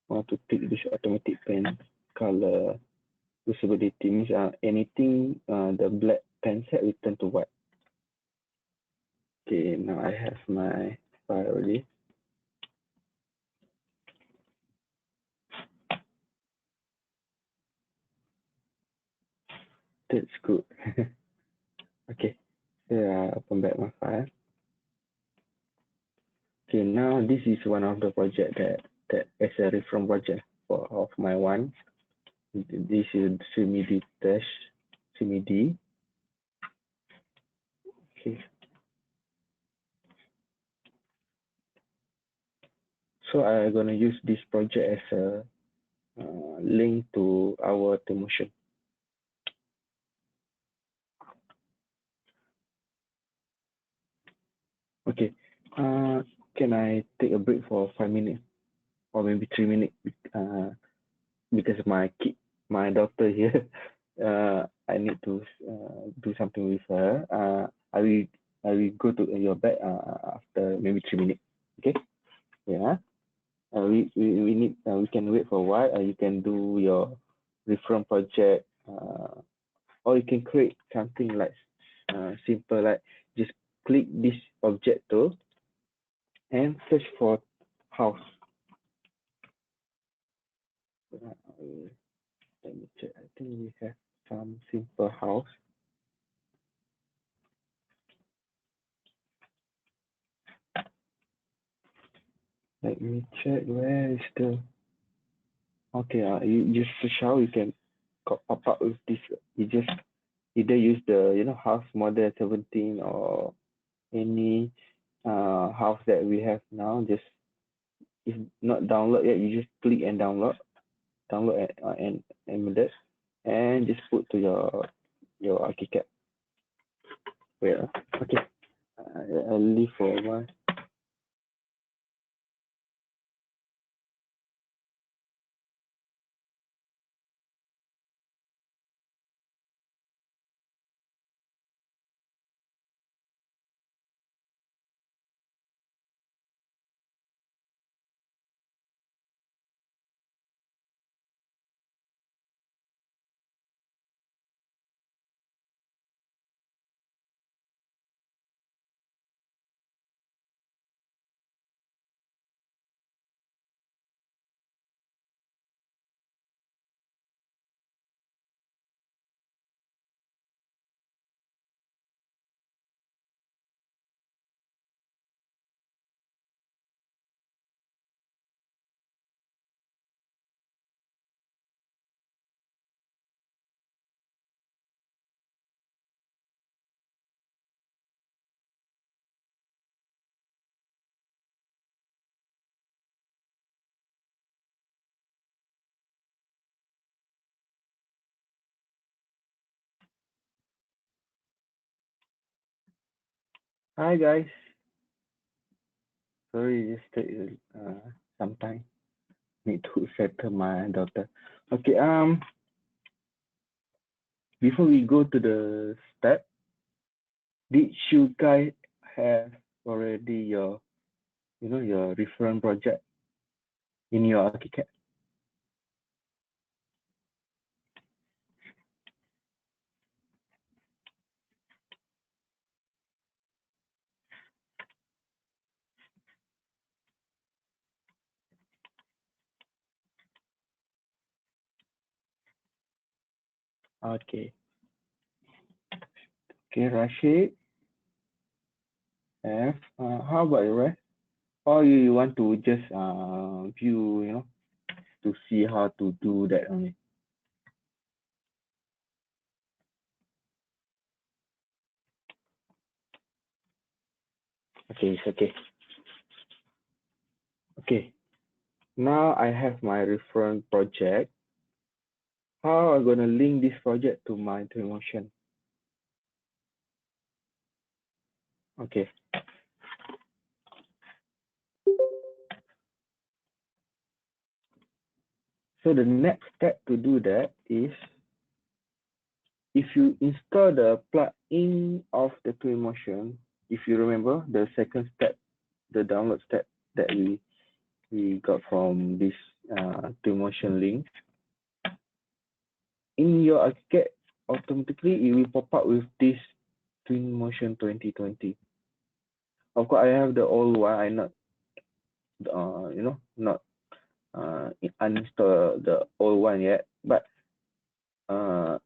I want to pick this automatic pen color visibility. Means anything the black pen set will turn to white. Okay, now I have my file already. That's good. Okay, so open back my file. Okay, now this is one of the project that is a reference project of my one. This is semi-detached, semi-D. Okay. So I'm gonna use this project as a link to our Twinmotion. Okay. Can I take a break for 5 minutes or maybe 3 minutes? Because my daughter here, I need to do something with her. I will go to your bed after maybe 3 minutes. Okay? Yeah. We need we can wait for a while. You can do your reference project, or you can create something like simple, like just click this object tool and search for house. Let me check. I think we have some simple house. Let me check where is the. Okay, you just search how you can pop up with this. You just either use the house model 17 or any house that we have now. Just if not download yet, you just click and download and embed and just put to your Archicad. Wait, okay. I'll leave for a while. Hi guys. Sorry, just take some time. Need to settle my daughter. Okay. Before we go to the step, did you guys have already your reference project in your Archicad? Okay. Okay, Rashid. F. How about the rest? Or you want to just view, to see how to do that only? Okay, it's okay. Okay. Now I have my reference project. How am I gonna link this project to my Twinmotion? Okay. So the next step to do that is, if you install the plugin of the Twinmotion, if you remember the second step, the download step that we got from this Twinmotion link, in your Archicad, automatically it will pop up with this Twinmotion 2020. Of course, I have the old one. I not not uninstall the old one yet, but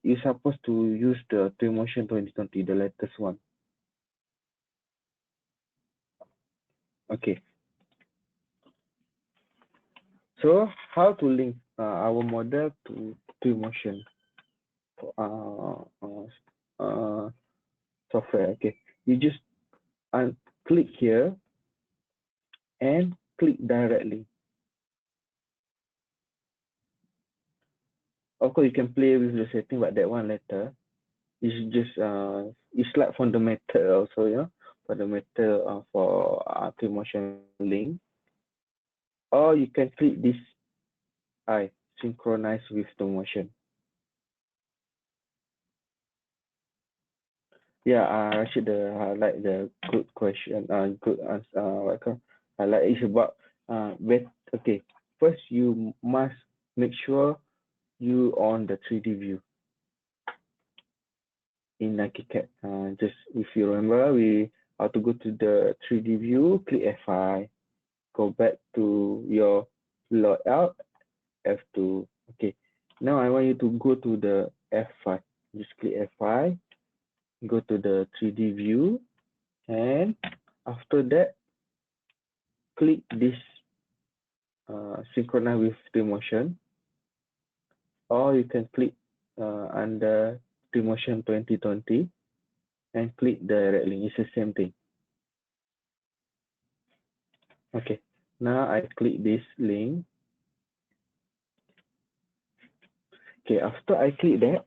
you're supposed to use the Twinmotion 2020, the latest one. Okay. So how to link our model to Twinmotion software? Okay, you just click here and click directly. Of course, you can play with the setting, but that one later. It's just it's like fundamental also, fundamental for Twinmotion link. Or you can click this I synchronize with Twinmotion. Yeah, Rashid, I like the good question. Good answer. I like it's about okay. First, you must make sure you on the 3D view in Archicad. Just if you remember, we have to go to the 3D view, click F5, go back to your loadout, F2. Okay. Now I want you to go to the F5. Just click F5, go to the 3D view, and after that, click this synchronize with Twinmotion, or you can click under Twinmotion 2020 and click directly. It's the same thing. Okay, now I click this link. Okay, after I click that,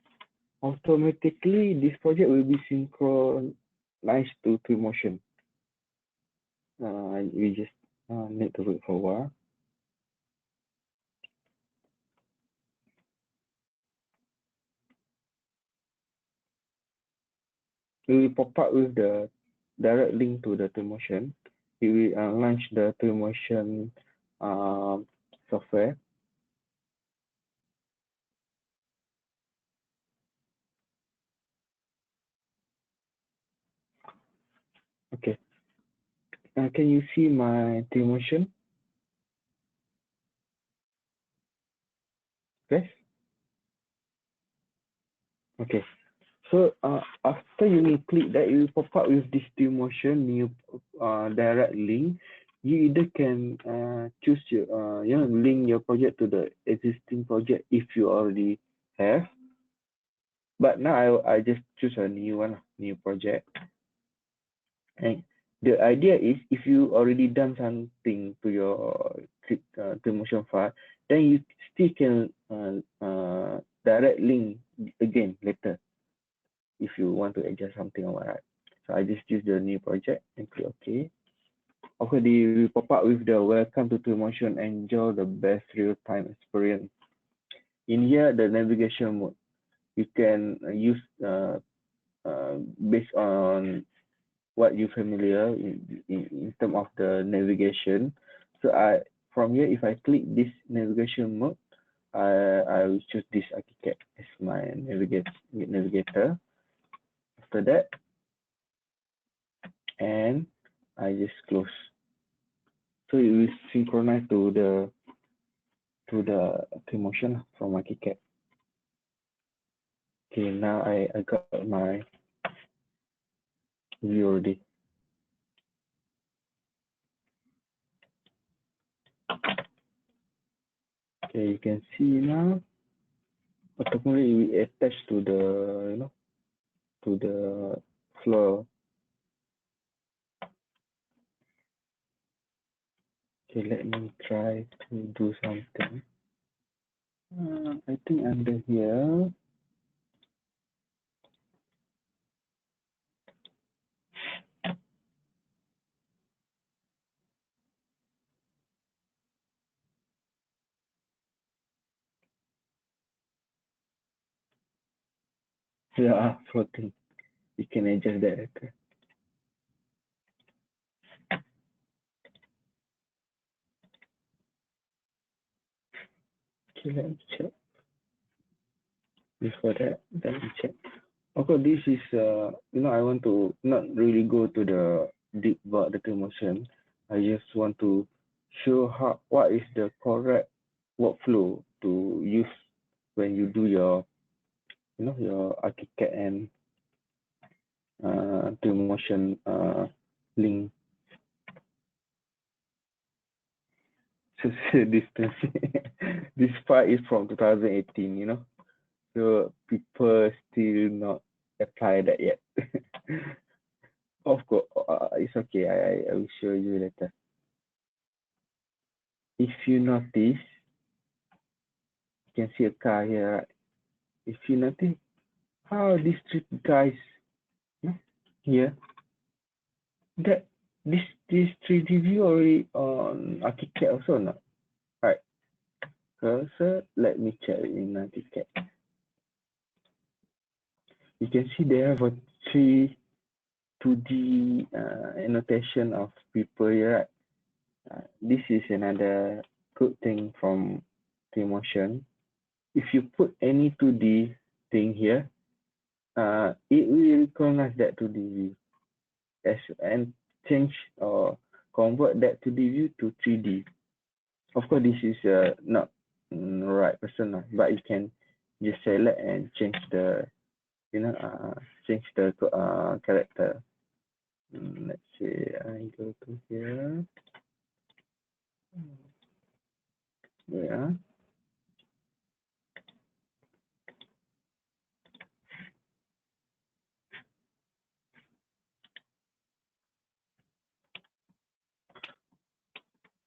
automatically this project will be synchronized to Twinmotion. We just need to wait for a while. It will pop up with the direct link to the Twinmotion. It will launch the Twinmotion software. Okay. Can you see my Twinmotion? Yes. Okay. So after you click that, you will pop up with this Twinmotion new direct link. You either can choose your link your project to the existing project if you already have. But now I just choose a new one, new project. And the idea is, if you already done something to your Twinmotion file, then you still can direct link again later if you want to adjust something or what. So I just choose the new project and click OK. Okay, they will pop up with the welcome to Twinmotion. Enjoy the best real-time experience. In here, the navigation mode, you can use based on what you're familiar in terms of the navigation. So from here, if I click this navigation mode, I will choose this Archicad as my navigator. After that, and I just close. So it will synchronize to the Twinmotion from Archicad. Okay, now I got my view already. Okay, you can see now automatically we attach to the to the floor. Okay, let me try to do something. I think under here. Yeah, floating. You can adjust that. Okay, let me check. Before that, let me check. Okay, this is I want to not really go to the deep about the Twinmotion. I just want to show what is the correct workflow to use when you do your your Archicad and Twinmotion link. Social distancing. This part is from 2018, so people still not apply that yet. Of course, it's okay. I will show you later. If you notice, you can see a car here. Right? If you notice how these three guys here, that this 3D view already on Archicad also not? Right. So let me check in Archicad. You can see they have a 2D annotation of people here. Right? This is another good thing from Twinmotion. If you put any 2D thing here, it will recognize that 2D view and change or convert that 2D view to 3D. Of course, this is not right person, but you can just select and change the character. Let's say I go to here. Yeah.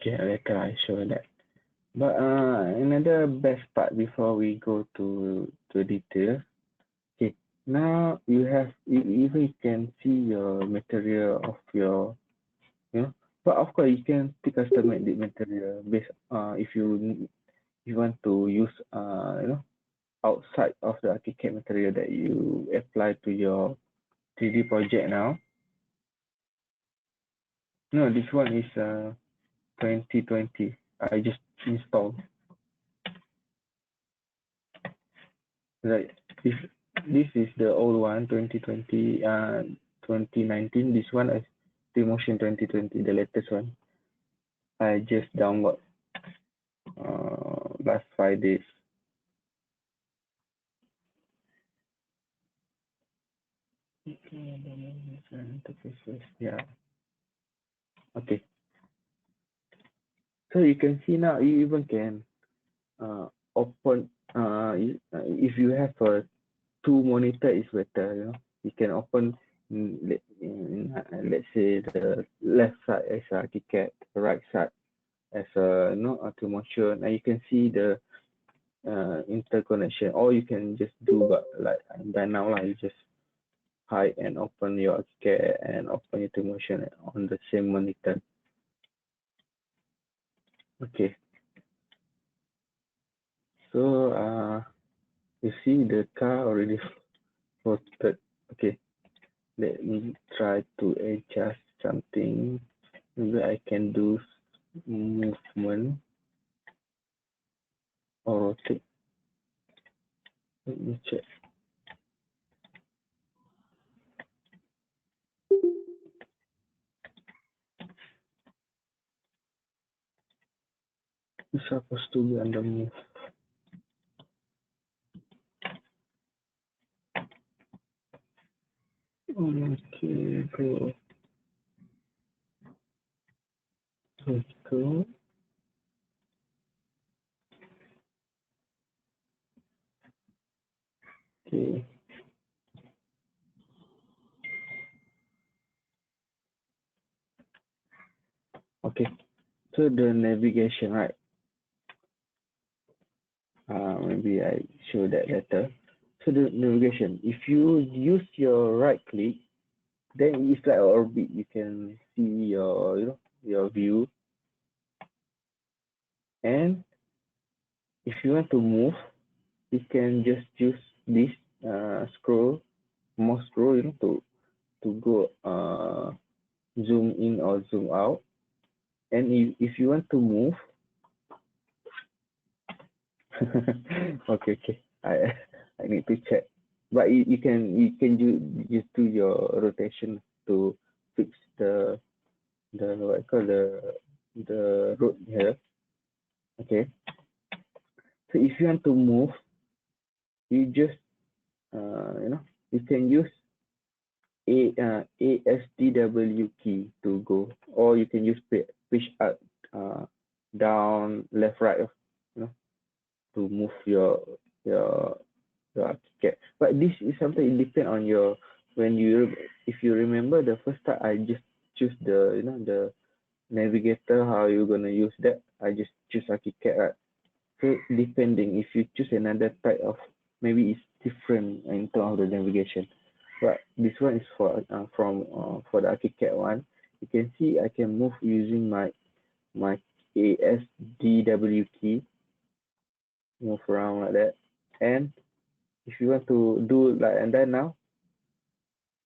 Okay, later I show that. But another best part before we go to detail. Okay, now you have even you can see your material of your but of course you can still customize the material based if you want to use outside of the Archicad material that you apply to your 3D project now. No, this one is 2020. I just installed. Right. This is the old one, 2020, 2019. This one is Twinmotion 2020, the latest one. I just download last 5 days. Yeah. Okay. So you can see now you even can open if you have a 2 monitor is better, you can open let's say the left side as Archicad, the right side as a Twinmotion, and you can see the interconnection, or you can just do like I'm done now, like you just hide and open your Archicad and open your Twinmotion on the same monitor. Okay, so you see the car already floated. Okay, let me try to adjust something. Maybe I can do movement or rotate. Let me check. It's supposed to be under move. Okay, go. Let's go. Okay. Okay. So the navigation, right? Maybe I show that later. So the navigation, if you use your right click, then it's like orbit. You can see your, your view. And if you want to move, you can just use this scroll, mouse scroll, to go zoom in or zoom out. And if you want to move, okay, I need to check. But just do your rotation to fix the what I call the road here. Okay. So if you want to move, you just you can use ASDW key to go, or you can use push up, down, left, right, to move your Archicad. But this is something it depend on your if you remember the first time I just choose the navigator, how you gonna use that. I just choose Archicad, right? So depending if you choose another type of, maybe it's different in terms of the navigation. But this one is for for the Archicad one. You can see I can move using my ASDW key, move around like that. And if you want to do like and then now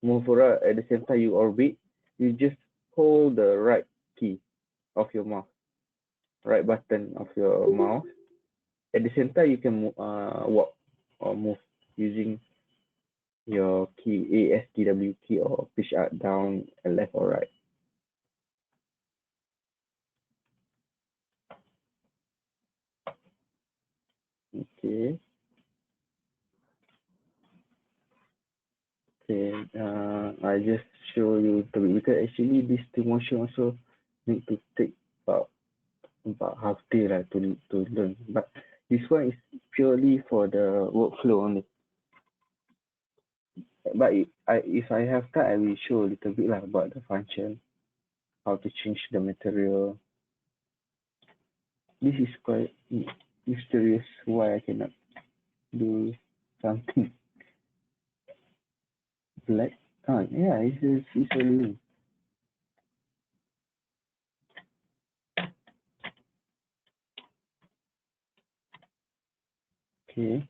move around at the same time you orbit, you just hold the right key of your mouse, right button of your mouse. At the same time you can walk or move using your key, ASDW key, or push up, down, left or right. Okay. Okay. I just show you because actually this Twinmotion also need to take about half day to learn. But this one is purely for the workflow only. But if I have time, I will show a little bit about the function, how to change the material. This is quite mysterious why I cannot do something black. Oh, yeah, it's a link. Okay.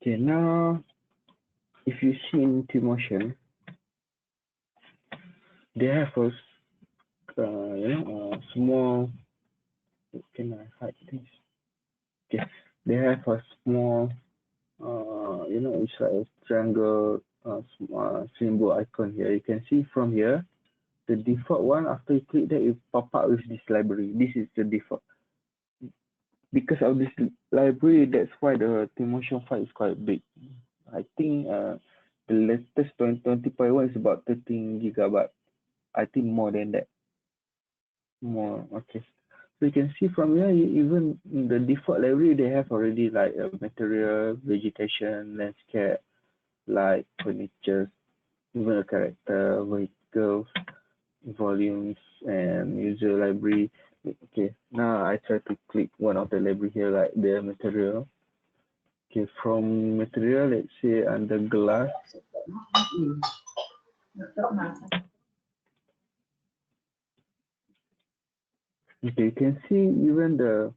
Okay, now if you see in Twinmotion, they have a small. Can I hide this? Okay, they have a small. It's like a triangle symbol icon here. You can see from here, the default one. After you click that, it pop up with this library. This is the default. Because of this library, that's why the Twinmotion file is quite big. I think the latest 2020.1 is about 13 gigabyte. I think more than that. More, okay. So you can see from here, even in the default library, they have already like a material, vegetation, landscape, light, furniture, even a character, vehicles, volumes, and user library. Okay, now I try to click one of the library here, like the material. Okay, from material, let's say under glass. Okay, you can see even the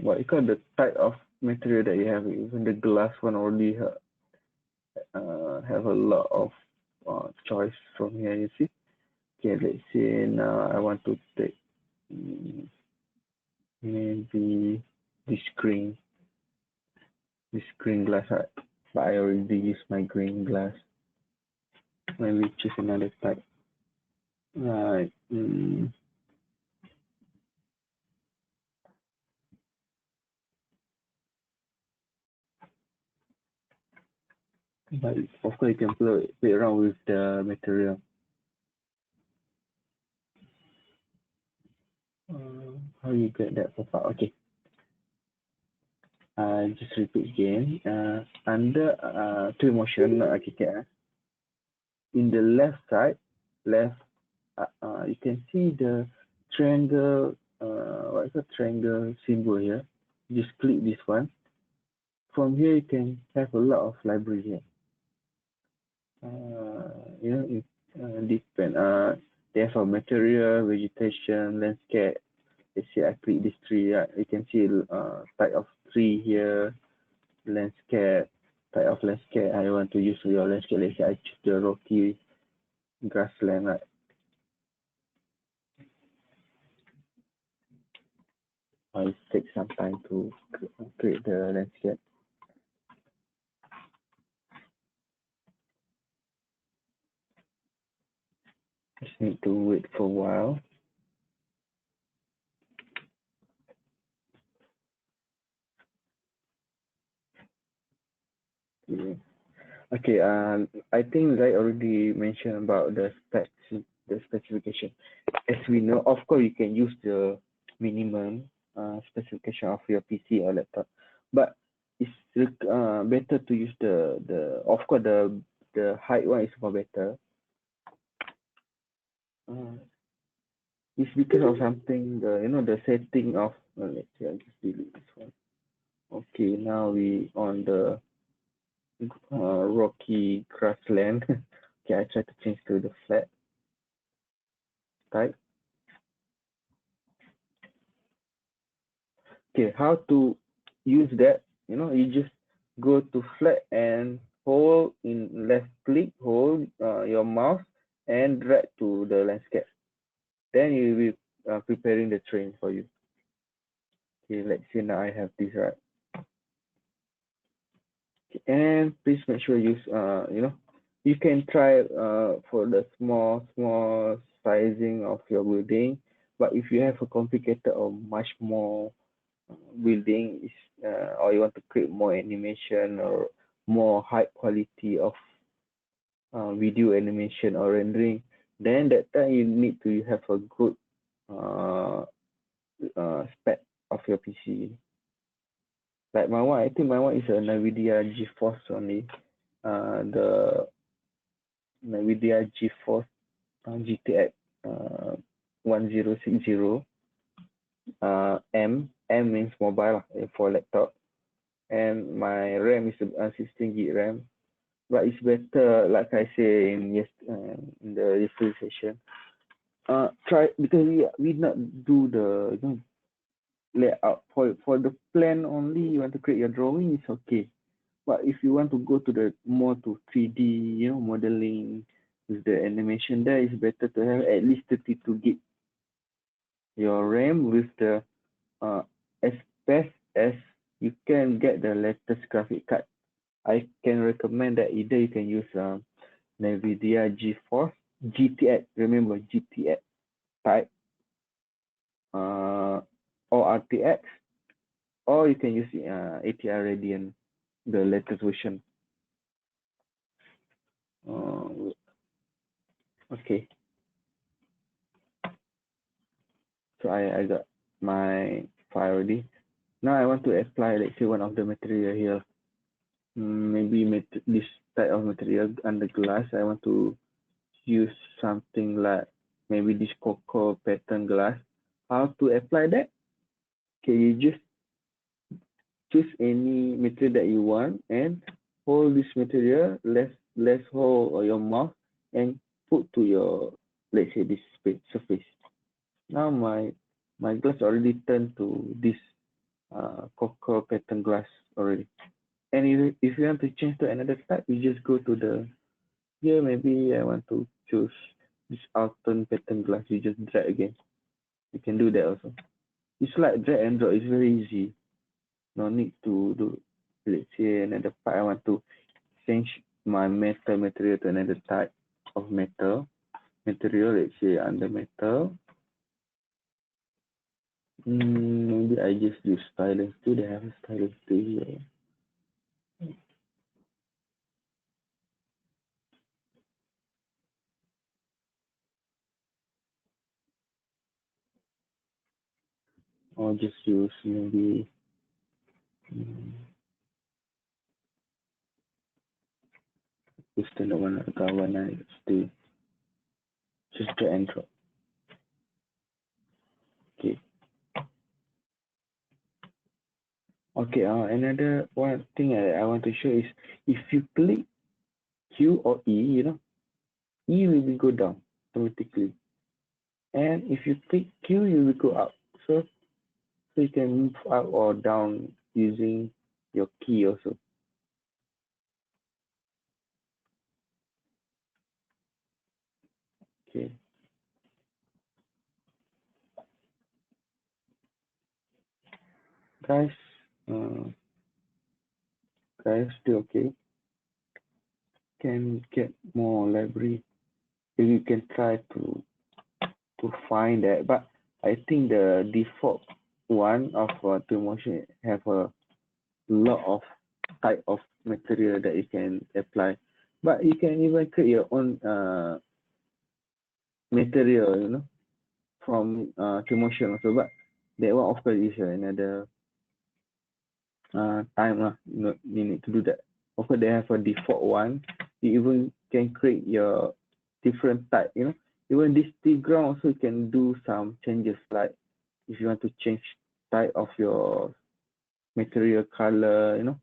what you call the type of material that you have. Even the glass one already have a lot of choice from here. You see. Okay, let's say now I want to take maybe this green glass, right? But I already use my green glass. Maybe choose another type. Right. But of course, you can play around with the material. How you get that pop up? Okay. Just repeat again. Under Twinmotion, Archicad, in the left side, you can see the triangle. What is the triangle symbol here? Just click this one. From here, you can have a lot of library here. It depend. They have a material, vegetation, landscape. Let's say I click this tree. You can see type of tree here, landscape, type of landscape I want to use for your landscape. Let's say I choose the rocky grassland, right? It takes some time to create the landscape. Just need to wait for a while. Okay, I think I already mentioned about the specification. As we know, of course, you can use the minimum specification of your PC or laptop, but it's better to use of course the height one is more better. It's because of something the setting of let's see, I'll just delete this one. Okay, now we on the rocky grassland. Okay, I try to change to the flat type. Okay, how to use that? You just go to flat and hold in left click, hold your mouse and drag to the landscape. Then you will be preparing the terrain for you. Okay, let's say now I have this, right? Okay, and please make sure you you can try for the small sizing of your building, but if you have a complicated or much more building or you want to create more animation or more high quality of video animation or rendering, then that time you need to have a good spec of your PC. Like my one, I think my one is a NVIDIA GeForce only. The NVIDIA GeForce GTX 1060. M means mobile for laptop, and my RAM is 16 gig RAM. But it's better, like I say in the review session. Try because we not do the layout for the plan only. You want to create your drawing, it's okay. But if you want to go to the more to 3D, modeling with the animation, there is better to have at least 32 gig your RAM with the as best as you can get the latest graphic card. I can recommend that either you can use NVIDIA GeForce GTX. Remember GTX type or RTX, or you can use ATI Radeon, the latest version. Okay. So I got my file already. Now I want to apply, let's say, one of the material here. Maybe this type of material under glass. I want to use something like maybe this cocoa pattern glass. How to apply that? Okay, you just choose any material that you want and hold this material, let's hold your mouse and put to your, let's say, this surface. Now my glass already turned to this cocoa pattern glass already. And if you want to change to another type, you just go to the here. Maybe I want to choose this autumn pattern glass. You just drag again. You can do that also. It's like drag and drop. It's very easy. No need to do. Let's say another part. I want to change my metal material to another type of metal material. Let's say under metal. Maybe I just use stylus too. They have a stylus too here. or just use maybe standard one atau warna still just drag and drop. Okay. Okay, another one thing I want to show is if you click Q or E, you know, E will go down automatically. And if you click Q, you will go up. So you can move up or down using your key also. Okay. Guys, still okay. Can get more library. You can try to find that, but I think the default one of Twinmotion have a lot of type of material that you can apply, but you can even create your own material, you know, from Twinmotion also. But that one of course is another time you need to do that. Of course, they have a default one. You even can create your different type, you know. Even this background also you can do some changes, like if you want to change type of your material color, you know,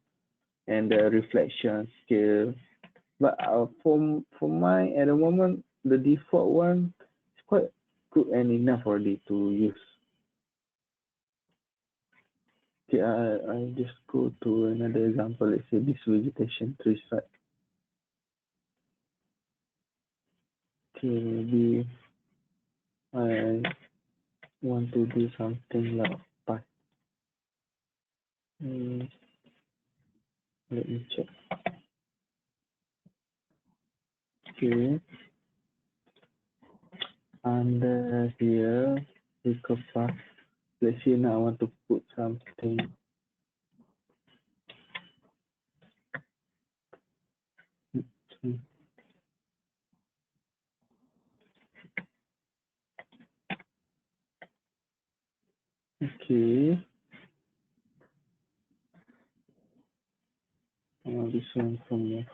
and the reflection scale. But for mine at the moment, the default one is quite good and enough already to use. Okay, I just go to another example. Let's say this vegetation tree site. Okay, maybe I want to do something like path. Let me check. Okay, under here, pick a path. Let's say now I want to put something. Okay. This one from here.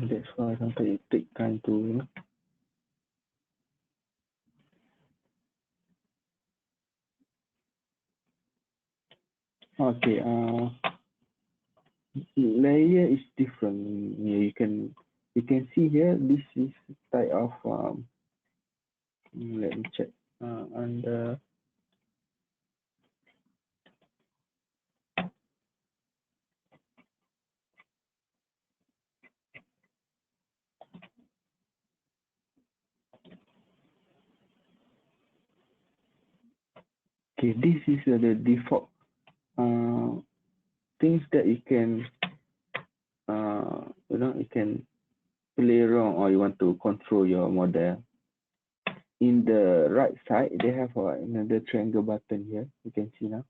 That's why sometimes it take time to, you know. Okay, layer is different. Yeah, you can see here. This is type of let me check. And okay, this is the default things that you can you know, you can play around or you want to control your model. In the right side, they have another triangle button here. You can see now.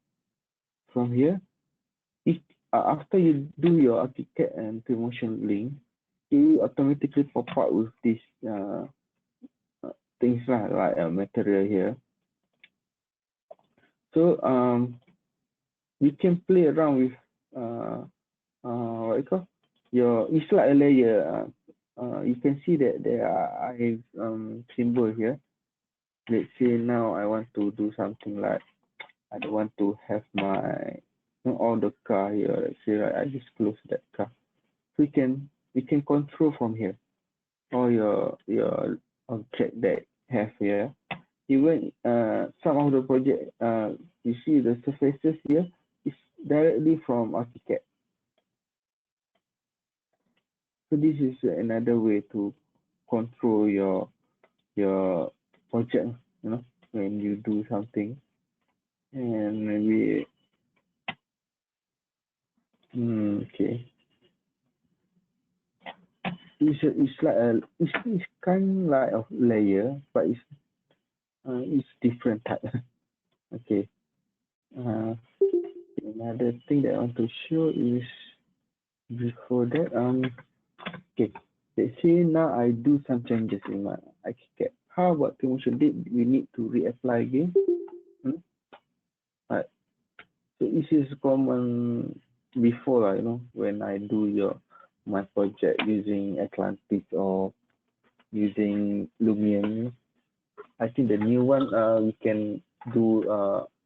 From here, if after you do your Archicad and Twinmotion link, it will automatically pop up with this things like material here. So you can play around with what you call it's like a layer. You can see that there are symbol here. Let's say now I want to do something like I don't want to have my all the car here. Let's say I just close that car. So we can control from here all your object that have here. Even some of the project you see the surfaces here is directly from Archicad. So this is another way to control your project, you know, when you do something. And maybe okay. It's like it's kind of like a layer, but it's different type. Okay. Another thing that I want to show is before that okay, Let's say now I do some changes in my Archicad. How about Twinmotion? Did we need to reapply again? Right. So this is common before, when I do my project using Atlantis or using Lumion. I think the new one we can do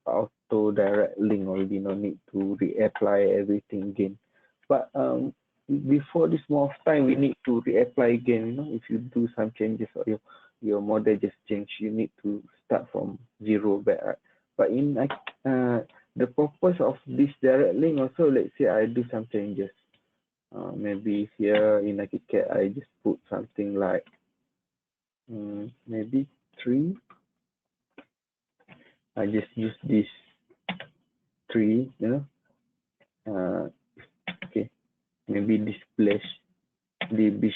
auto direct link already, no need to reapply everything again. But before this more time we need to reapply again, if you do some changes or your model just change, you need to start from zero back, right? But in the purpose of this direct link also, let's say I do some changes. Maybe here in Archicad I just put something like maybe 3. I just use this 3, okay, maybe this place, the beach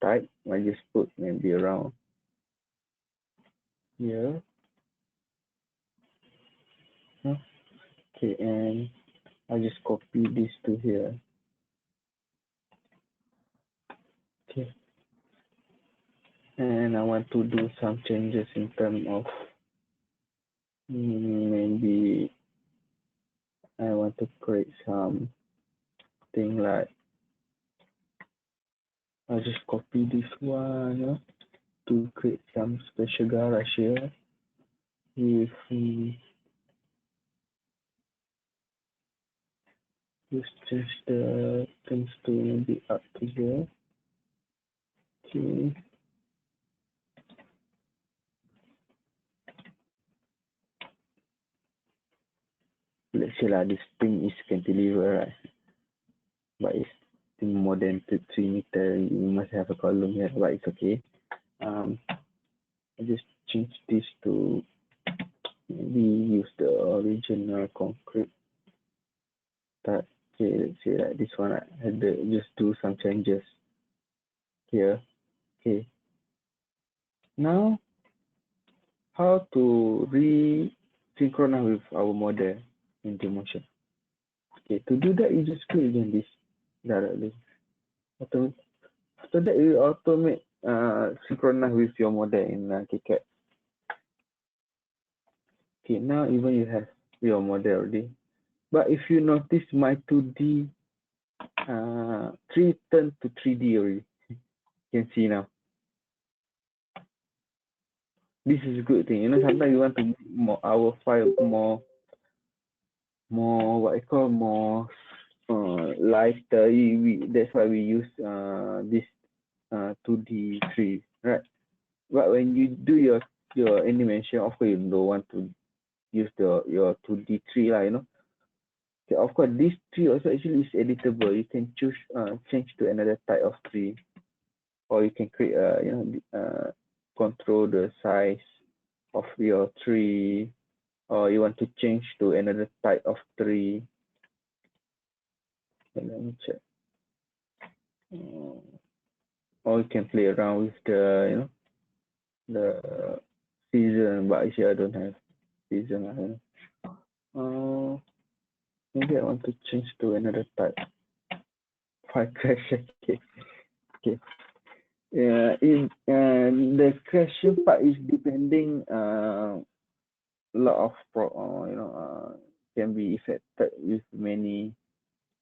type, I just put maybe around here. Okay, and I just copy this to here. Okay, and I want to do some changes in terms of maybe I want to create some thing like I'll just copy this one to create some special garage here. If just change the things to maybe up to here. Okay. Let's say this thing is cantilever, right? But it's more than 3 meters. You must have a column here, but it's okay. I just change this to maybe use the original concrete. But okay, let's say like this one, I had to just do some changes here. Okay. Now, how to re-synchronize with our model in Twinmotion? Okay, to do that, you just click again this directly. After that, you automate synchronize with your model in Archicad. Okay, now even you have your model already. But if you notice my 2D 3 turn to 3D already, you can see now. This is a good thing. Sometimes you want to make our file more what I call more lighter. That's why we use this 2D 3, right? But when you do your animation, of course you don't want to use your 2D 3 lah, Okay, of course this tree also actually is editable. You can choose change to another type of tree, or you can create control the size of your tree, or you want to change to another type of tree. And let me check. Or you can play around with the the season, but actually I don't have season. Maybe I want to change to another type. Fire crash, okay. The crashing part is depending a lot of can be affected with many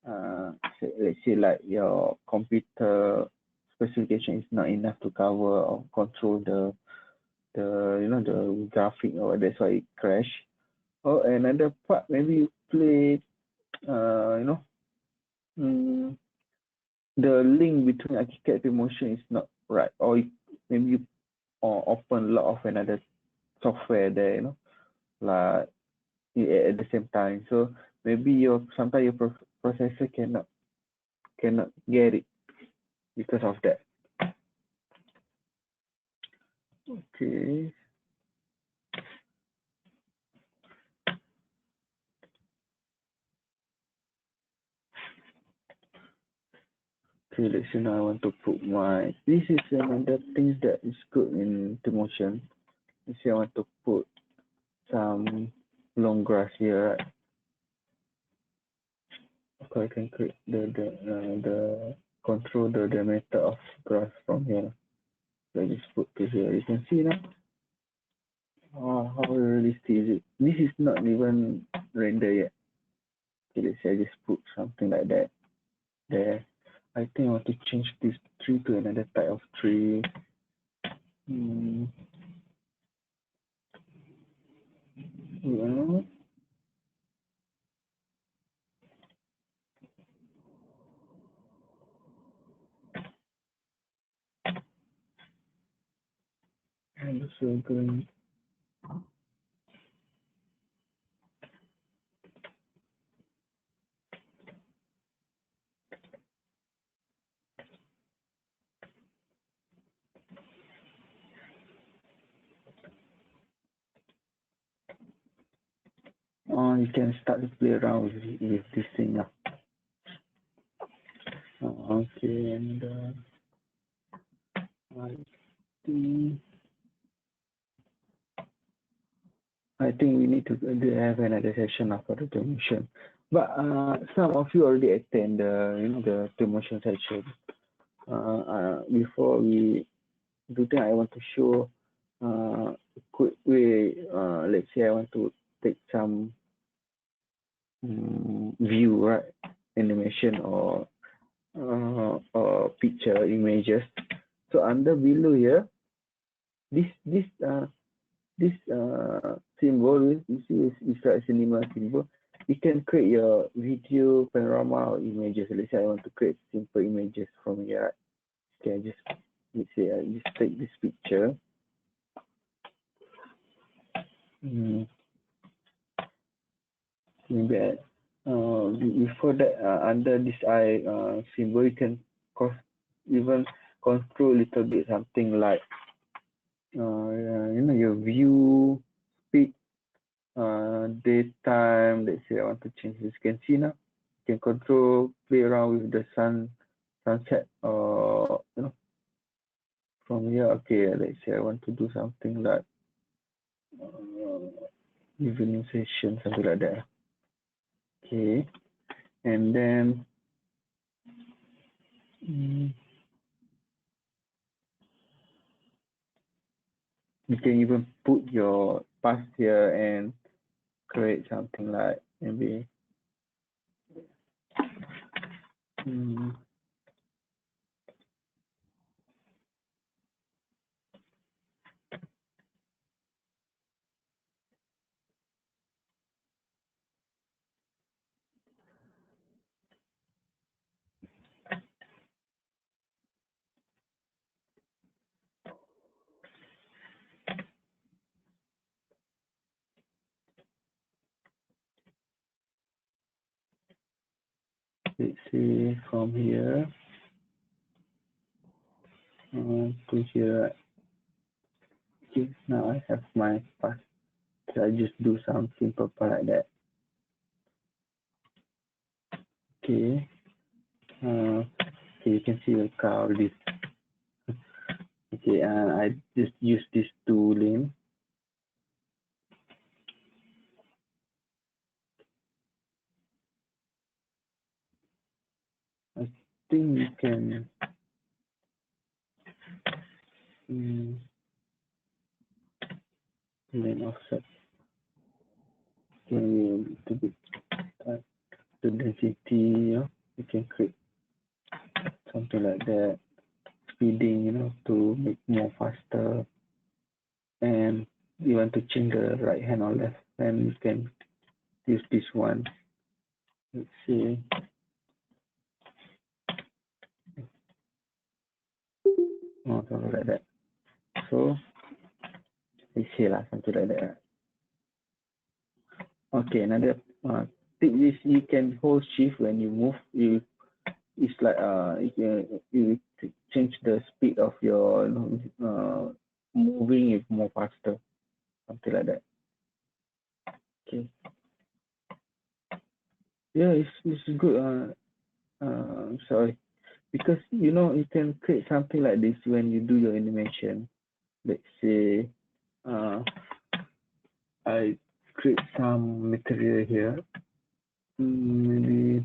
let's say like your computer specification is not enough to cover or control the the graphic, or that's why it crash. Or another part, maybe you play the link between Archicad Twinmotion is not right, or maybe you open a lot of another software there, like at the same time. So maybe sometimes your processor cannot get it because of that. Okay. Okay, let's see now I want to put this is another thing that is good in Twinmotion. Let's say I want to put some long grass here, right? Okay, I can create the control the diameter of grass from here. So I just put to here. You can see now. Oh, how realistic is it? This is not even render yet. Okay, let's say I just put something like that there. I think I want to change this tree to another type of tree. Well, I'm also going. You can start to play around with this thing now. Okay, and I think we need to have another session for the Twinmotion. But some of you already attend the Twinmotion session. Before we do that, I want to show a quick way. Let's say I want to take some view, right? Animation or picture images. So under below here, this symbol you see is like cinema symbol. You can create your video panorama or images. Let's say I want to create simple images from here. Okay, let's say I just take this picture. Maybe before that, under this eye symbol, you can even control a little bit something like your view, speed, daytime. Let's say I want to change this. You can see now. You can control, play around with the sunset, or from here. Okay, let's say I want to do something like evening session, something like that. Okay, and then you can even put your past here and create something like maybe let's see from here to here. Okay, now I have my past. So I just do some simple part like that. Okay. Okay, you can see the car this. Okay, I just use this two lane. I think you can lane offset. Can to be the density, you can create something like that. Speeding, to make more faster. And you want to change the right hand or left, then you can use this one. Let's see. Something like that. So let's see something like that. Okay, another take this. You can hold shift when you move. It's like you change the speed of your moving it more faster, something like that. Okay. Yeah, it's good. Sorry, because you can create something like this when you do your animation. Let's say I create some material here. Maybe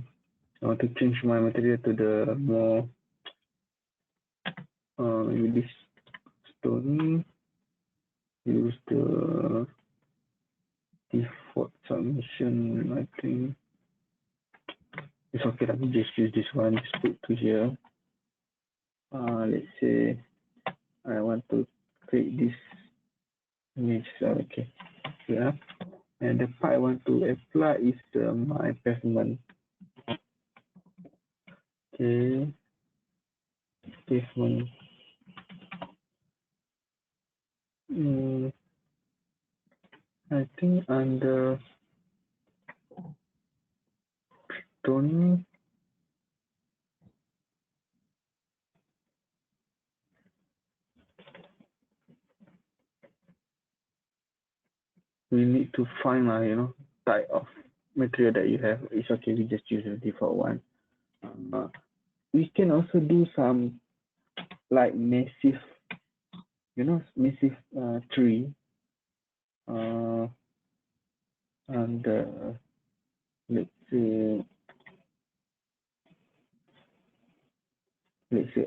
I want to change my material to the more maybe this stone, use the default submission. I think it's okay. Let me just use this one. Just put to here. Let's say I want to create this image. Okay, yeah. And the part I want to apply is my pavement. Okay, pavement. I think under stone, we need to find type of material that you have. It's okay. We just use the default one. We can also do some like massive, massive tree. And let's say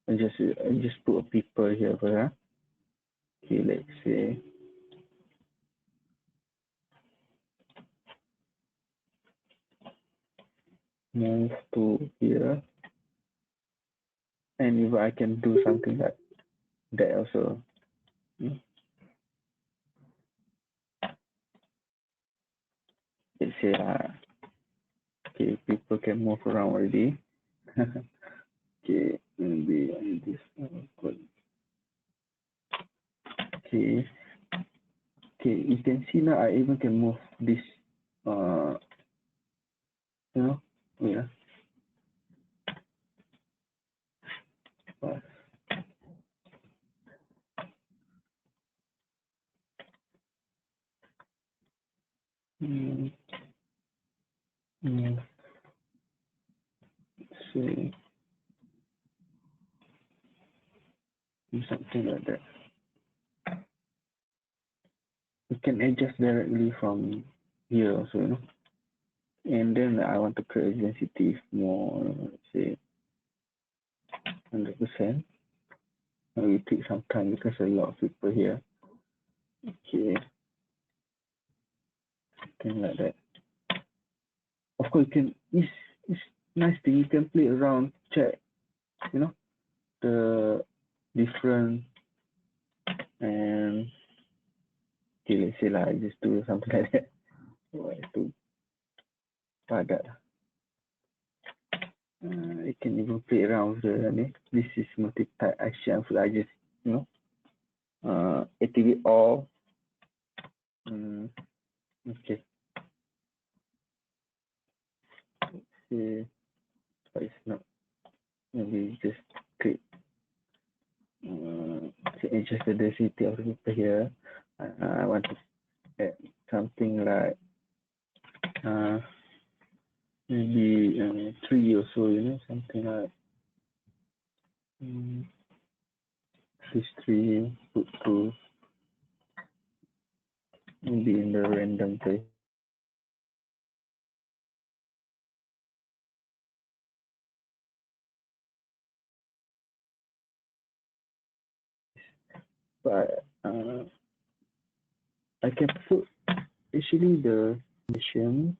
I just put a people here for her. Okay, let's say move to here, and if I can do something like that also. Let's say okay, people can move around already. Okay, maybe this good. Okay, you can see now I even can move this yeah. See, something like that. You can adjust directly from here also, And then I want to create density more, let's say 100%. It will take some time because a lot of people here. Okay, something like that. Of course, you can. It's nice thing you can play around, check, the different and okay, let's say like just do something like that. To padat. You can even play around with the this is multi-type action. So I just activate all. Okay. See, but it's not. Maybe just click. Adjust the density of the people here. I want to add something like maybe 3 or so, something like this 3 put to maybe in the random place. But I can put actually the mission.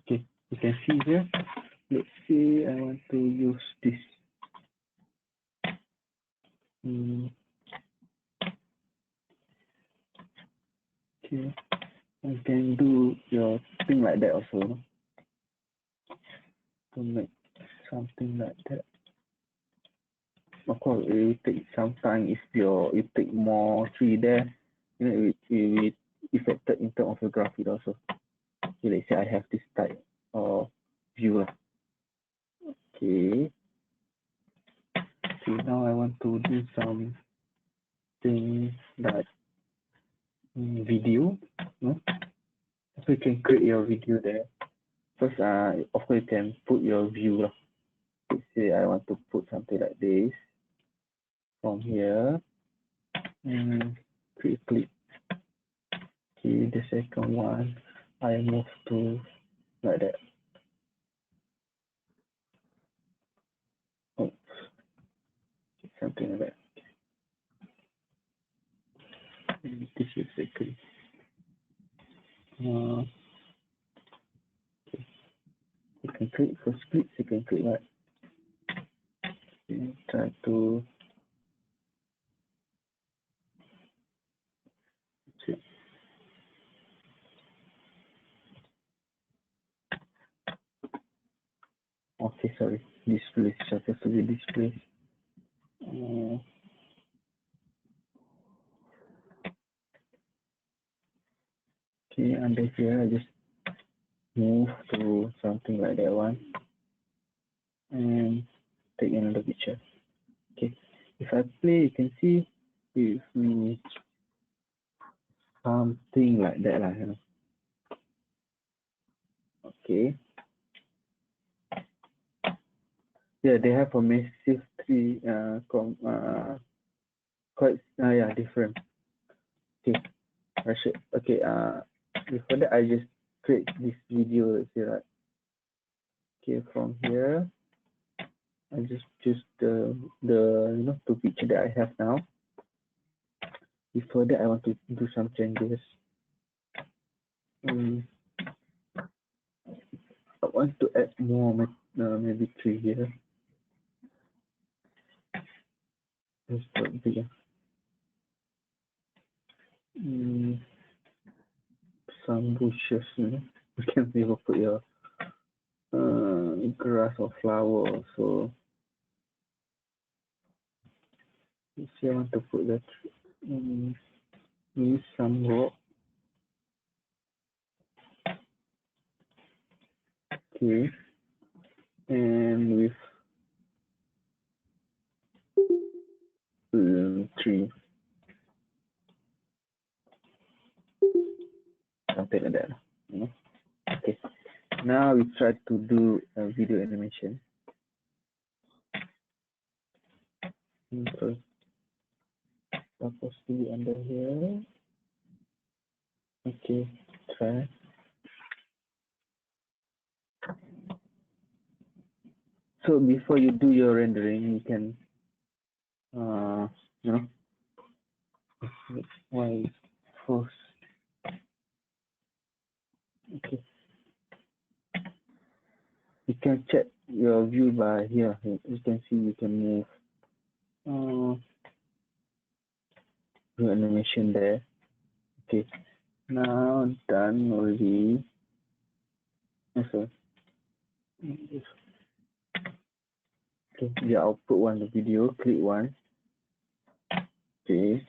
Okay, you can see here. Let's say I want to use this. Okay, you can do your thing like that also. To make something like that. Of course, it will take some time if you take more tree there. It will affected in terms of the graphic also. Okay, let's say I have this type of view. Okay. Okay, now I want to do something like video. So you can create your video there. First, of course, you can put your view. Let's say I want to put something like this from here. Create clip. Okay, the second one, I move to like that. something like that. This is exactly. You can click for splits, you can click that. Try to see. Okay, sorry. This place is supposed to be this place. Okay, under here, I just move to something like that one and take another picture. Okay, if I play, you can see with me something like that lah, you know. Okay. Yeah, they have a massive tree. Quite yeah, different. Okay, I should. Okay. Before that, I just create this video. See, right? Okay, from here, I just choose the two picture that I have now. Before that, I want to do some changes. I want to add more, maybe 3 here. Just put bigger. Some bushes, you know. You can even put your grass or flower also. You see, I want to put that. Use some rock. Okay. And with tree. Something like that. You know? Okay. Now we try to do a video animation. So supposed to be under here. Okay, try. So before you do your rendering, you can, you know, why first. Okay. You can check your view by here. You can see you can move your animation there. Okay. Now done already. Okay. Okay. The output one, the video. Click one. Okay.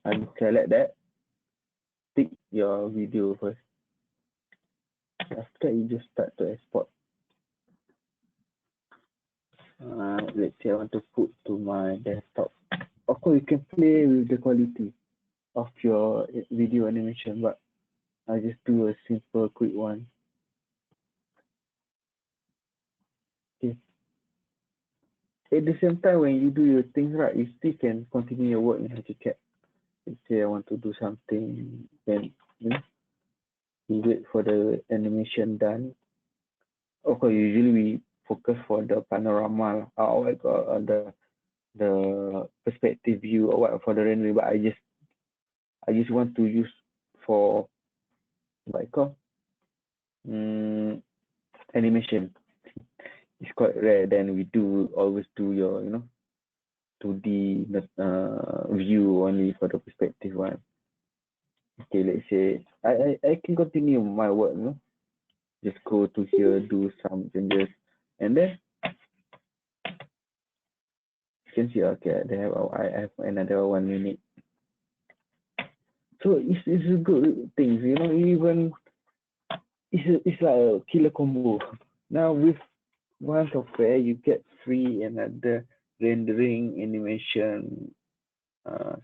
And select that. Pick your video first. After that, you just start to export. Let's say I want to put to my desktop. Of course, you can play with the quality of your video animation, but I just do a simple, quick one. Okay. At the same time, when you do your things right, you still can continue your work in Archicad. Let's say I want to do something, then you know, you wait for the animation done. Of course, usually we focus for the panorama or the perspective view or what for the rendering, but I just want to use for what I call animation. It's quite rare. Then we always do your 2D view only for the perspective one. Okay, let's say I can continue my work, you know. Just go to here, do some changes, and then you can see, okay, I have another 1 minute. So it's a good thing, you know. Even it's like a killer combo. Now with one software, you get free another rendering animation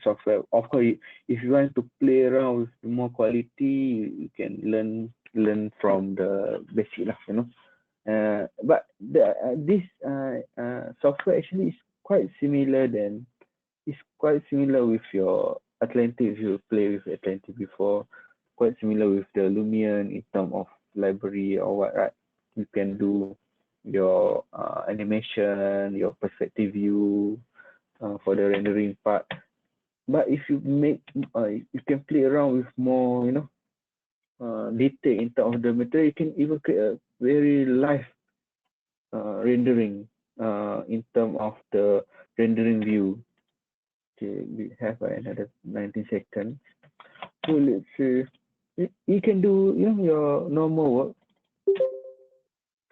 software. Of course, if you want to play around with more quality, you can learn from the basic lah, you know. But this software actually is quite similar. It's quite similar with your Atlantic. If you play with Atlantic before, quite similar with the Lumion in terms of library or what, right? You can do your animation, your perspective view, for the rendering part. But if you make, you can play around with more, detail in terms of the material. You can even create a very live rendering in terms of the rendering view. Okay, we have another 19 seconds. So let's say you can do your normal work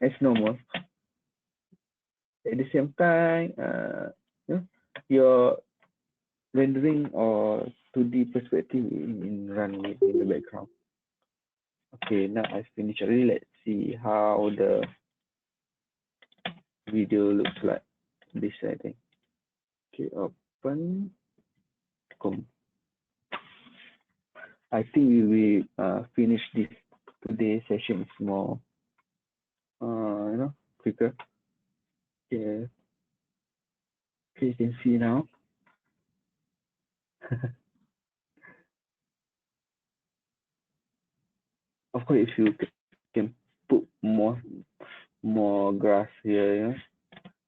as normal. At the same time, your rendering or 2D perspective in run in the background. Okay, now I finished already. Let's see how the video looks like. This I think. Okay, open. Come. I think we will finish this today's session is more, quicker. Okay. Okay, you can see now. Of course, if you can put more grass here,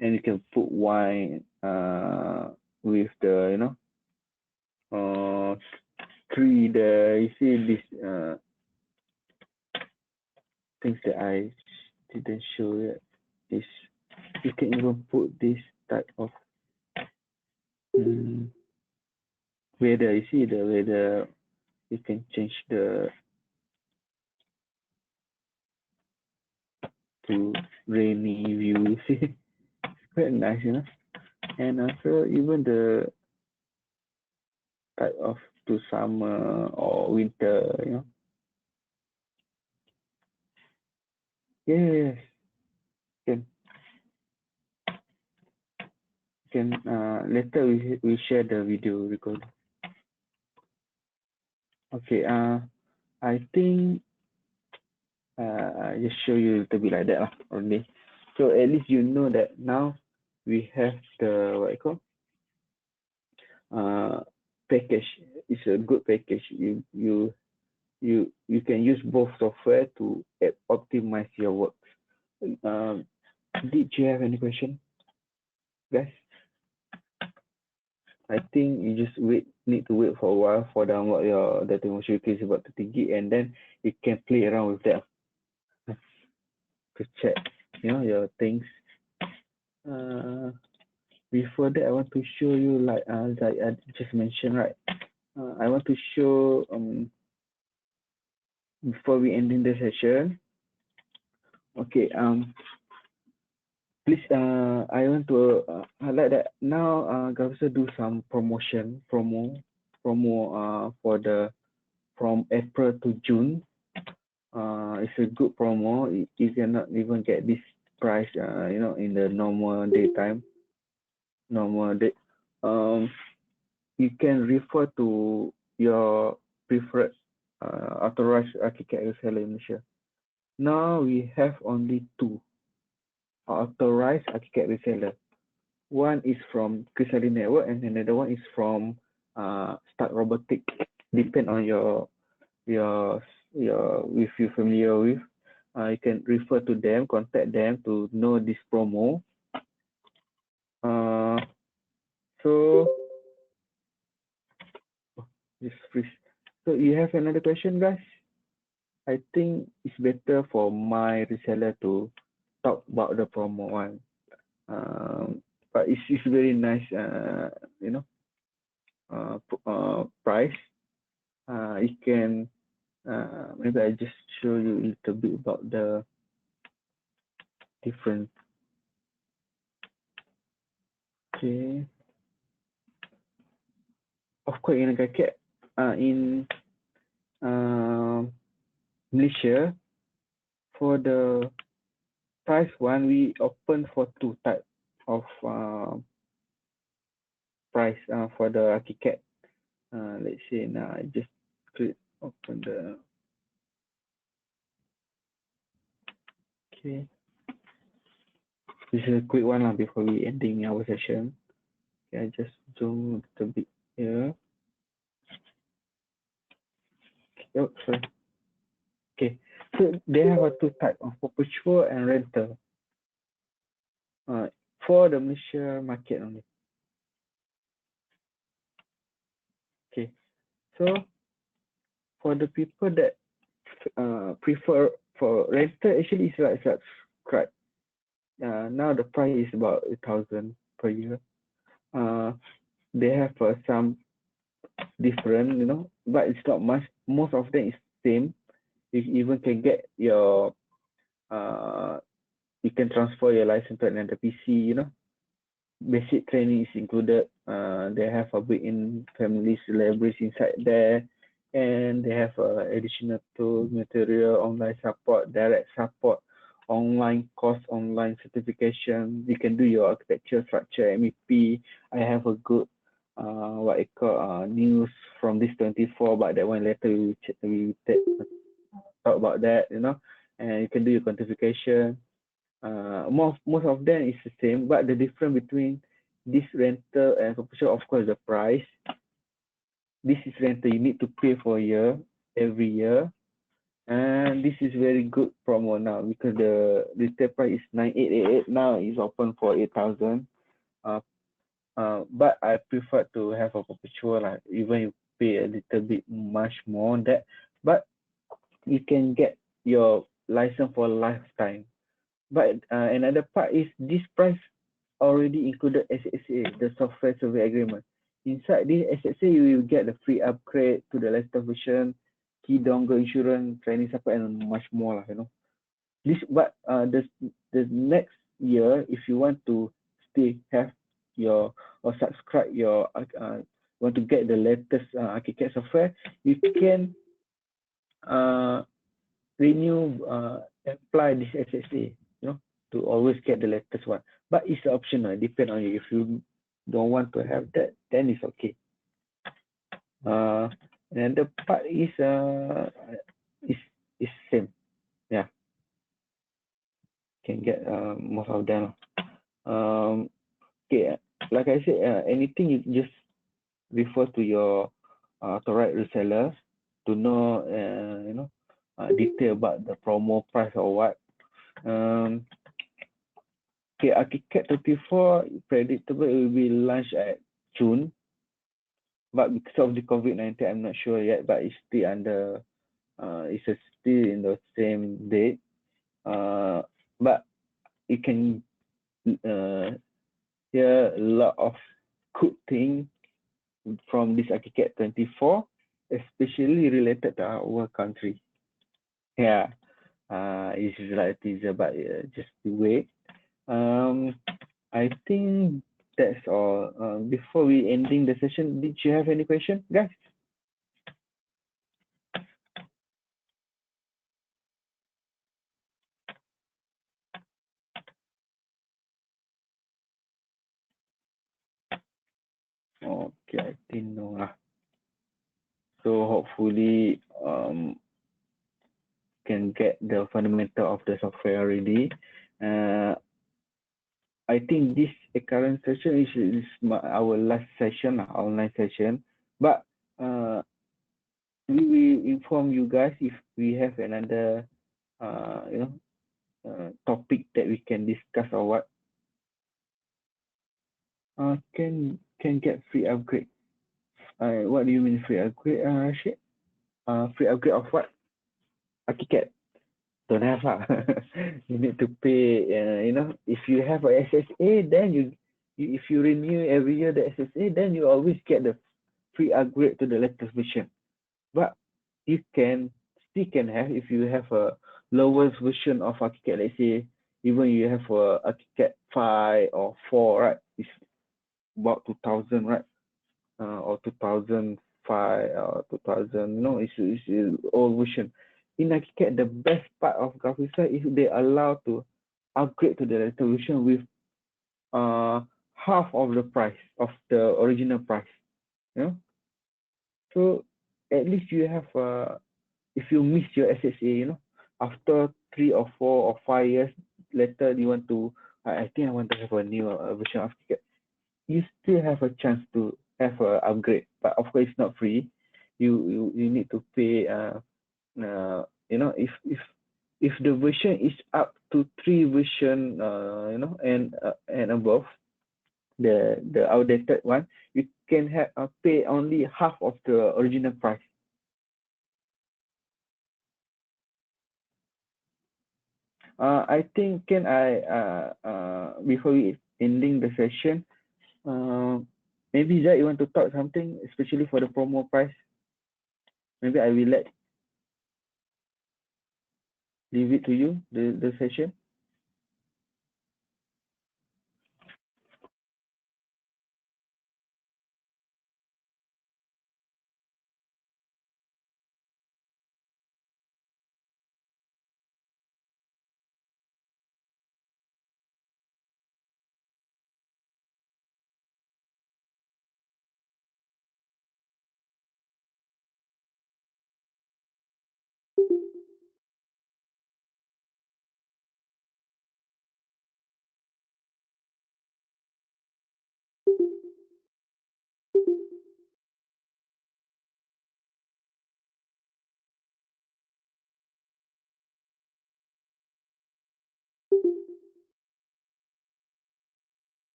and you can put wine with the tree there. You see this things that I didn't show yet. This you can even put this type of weather. You see the weather. You can change the to rainy view. See, it's quite nice, And also even the type of to summer or winter, Yes, can later we share the video record. Okay, I think I just show you a little bit like that only. So at least you know that now we have the what you call package. It's a good package. You can use both software to optimize your work. Did you have any question, guys? I think you just need to wait for a while for download your data motion case about 30 gig, and then you can play around with that to check, your things. Before that, I want to show you like I just mentioned, right? I want to show before we ending the session. Okay, please I want to highlight that now Gavsa do some promo for the from April to June. It's a good promo. You cannot even get this price in the normal daytime. You can refer to your preferred authorized Archicad reseller in Malaysia. Now we have only 2 authorized Archicad reseller. One is from Chrysalis Network, and another one is from Start Robotic. Depend on your if you're familiar with, you can refer to them, contact them to know this promo. So just freeze. So you have another question, guys? I think it's better for my reseller to talk about the promo one. But it's very nice, price. You can maybe I just show you a little bit about the different. Okay. Of course, in Malaysia, for the price one, we open for 2 types of price for the Archicad. Let's say now I just click open the. Okay. This is a quick one before we ending our session. Okay, I just zoom a little bit here. Oh, sorry. Okay, so they have 2 types of perpetual and rental. For the Malaysia market only. So for the people that prefer for rental, actually it's like subscribe. Now the price is about 1,000 per year. They have some different, but it's not much. Most of them is same. You even can get your you can transfer your license to another PC. Basic training is included. They have a built-in family libraries inside there, and they have additional tools, material, online support, direct support, online course, online certification. You can do your architecture, structure, MEP. I have a good what I call news from this 24, but that one later we talk about that. And you can do your quantification. Most of them is the same, but the difference between this rental and commercial, of course, the price. This is rental, you need to pay for a year, every year. And this is very good promo now because the retail price is 9,888. Now it's open for 8,000. But I prefer to have a perpetual, even you pay a little bit much more on that. But you can get your license for lifetime. But another part is this price already included SSA, the software survey agreement. Inside this SSA, you will get the free upgrade to the latest version, key dongle insurance, training support, and much more. This, but the next year, if you want to still have your or subscribe your want to get the latest Archicad software, you can renew apply this SSA, to always get the latest one. But it's optional, depend on you. If you don't want to have that, then it's okay. And the part is same. Yeah, can get most of them. Okay, like I said, anything you just refer to your authorized reseller to know detail about the promo price or what. Okay, Archicad 34 predictable it will be launched at June, but because of the COVID-19, I'm not sure yet. But it's still under, it's still in the same date. But you can hear a lot of good things from this Archicad 24, especially related to our country. Yeah, it's like a teaser, but just to wait. I think that's all. Before we ending the session, did you have any question, guys? Okay, I think no lah. So hopefully can get the fundamental of the software already. I think this current session is our last session, online session. But we will inform you guys if we have another topic that we can discuss or what. Can get free upgrade. What do you mean free upgrade, Rashid? Free upgrade of what? Archicad. Don't have lah. You need to pay. If you have a SSA, then you if you renew every year the SSA, then you always get the free upgrade to the latest version. But you can still have if you have a lowest version of Archicad. Let's say even you have a Archicad 5 or 4, right? It's about 2,000, right? Or 2005 or 2000. It's old version. In Archicad, the best part of Graphics is they allow to upgrade to the latest version with half of the price of the original price. So at least you have if you miss your SSA, after 3 or 4 or 5 years later, you want to I think I want to have a new version of Archicad. You still have a chance to have an upgrade, but of course it's not free. You need to pay. If the version is up to 3 version, and above, the outdated one, you can have pay only half of the original price. I think can I before we ending the session, maybe Zach, you want to talk something, especially for the promo price? Maybe I will leave it to you, the session.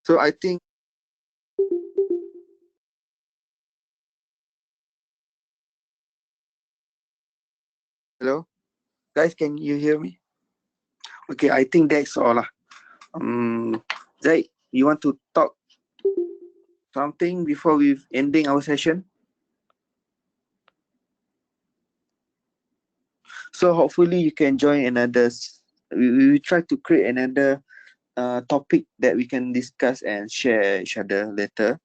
So I think, hello, guys, can you hear me? Okay, I think that's all lah. Zai, you want to talk something before we ending our session? So hopefully you can join another. We will try to create another topic that we can discuss and share each other later.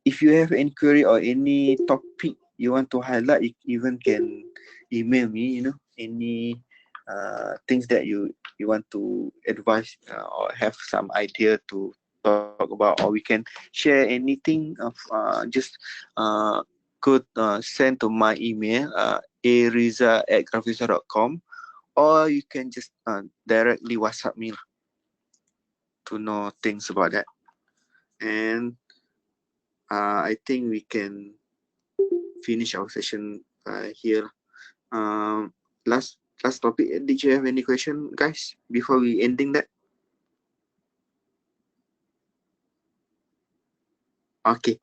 If you have any query or any topic you want to highlight, you even can email me, any things that you want to advise or have some idea to talk about, or we can share anything of just could send to my email ariza@graphiza.com, or you can just directly WhatsApp me to know things about that. And I think we can finish our session here. Last topic. Did you have any question, guys, before we ending that? Okay,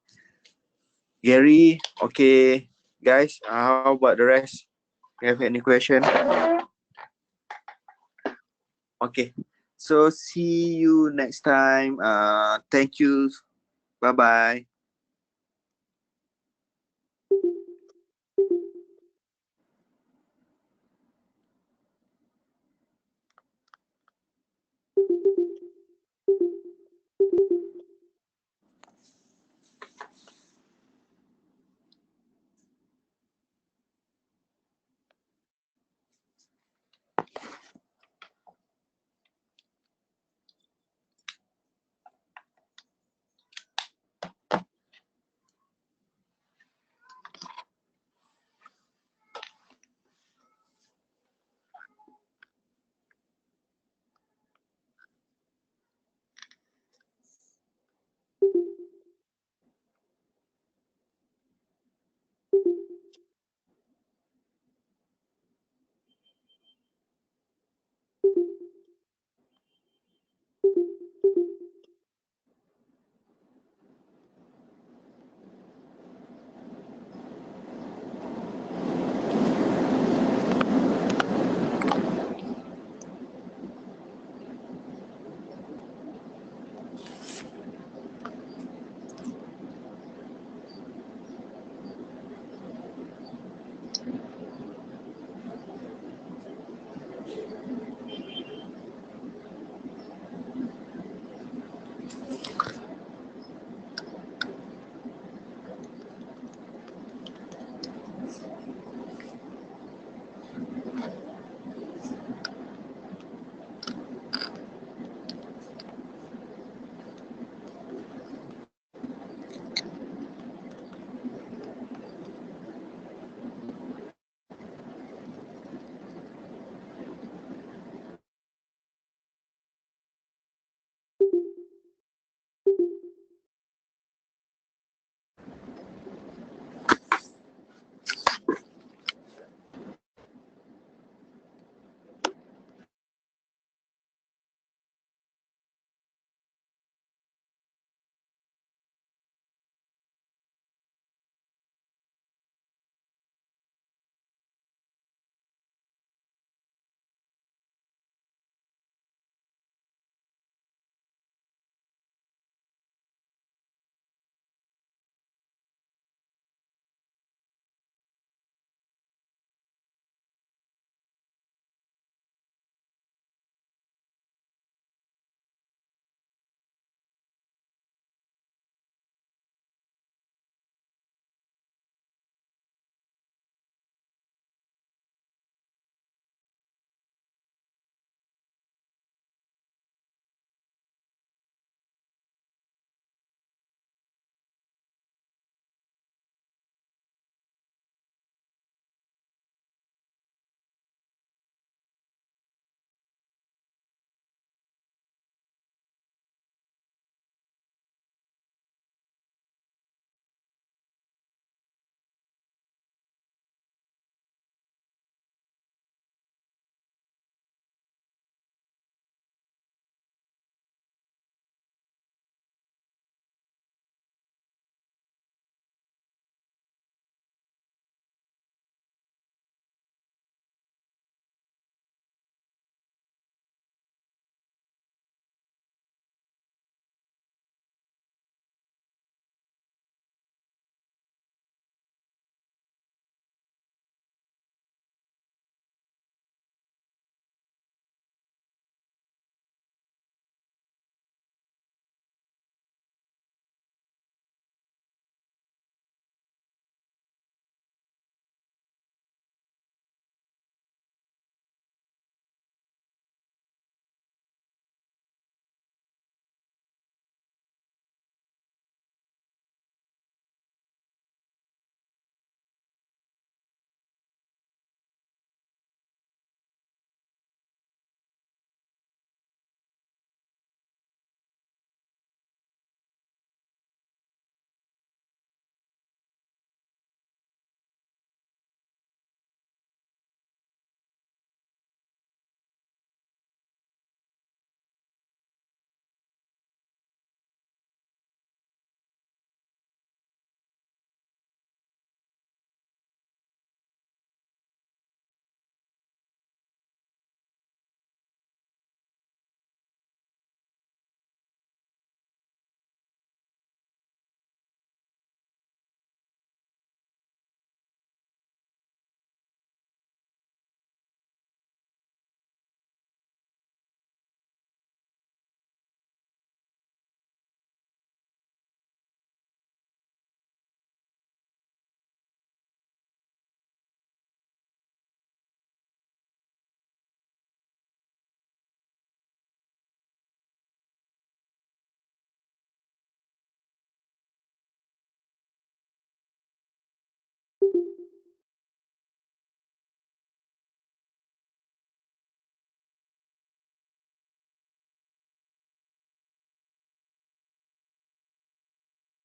Gary. Okay, guys. How about the rest? You have any question? Okay. So see you next time. Thank you. Bye bye.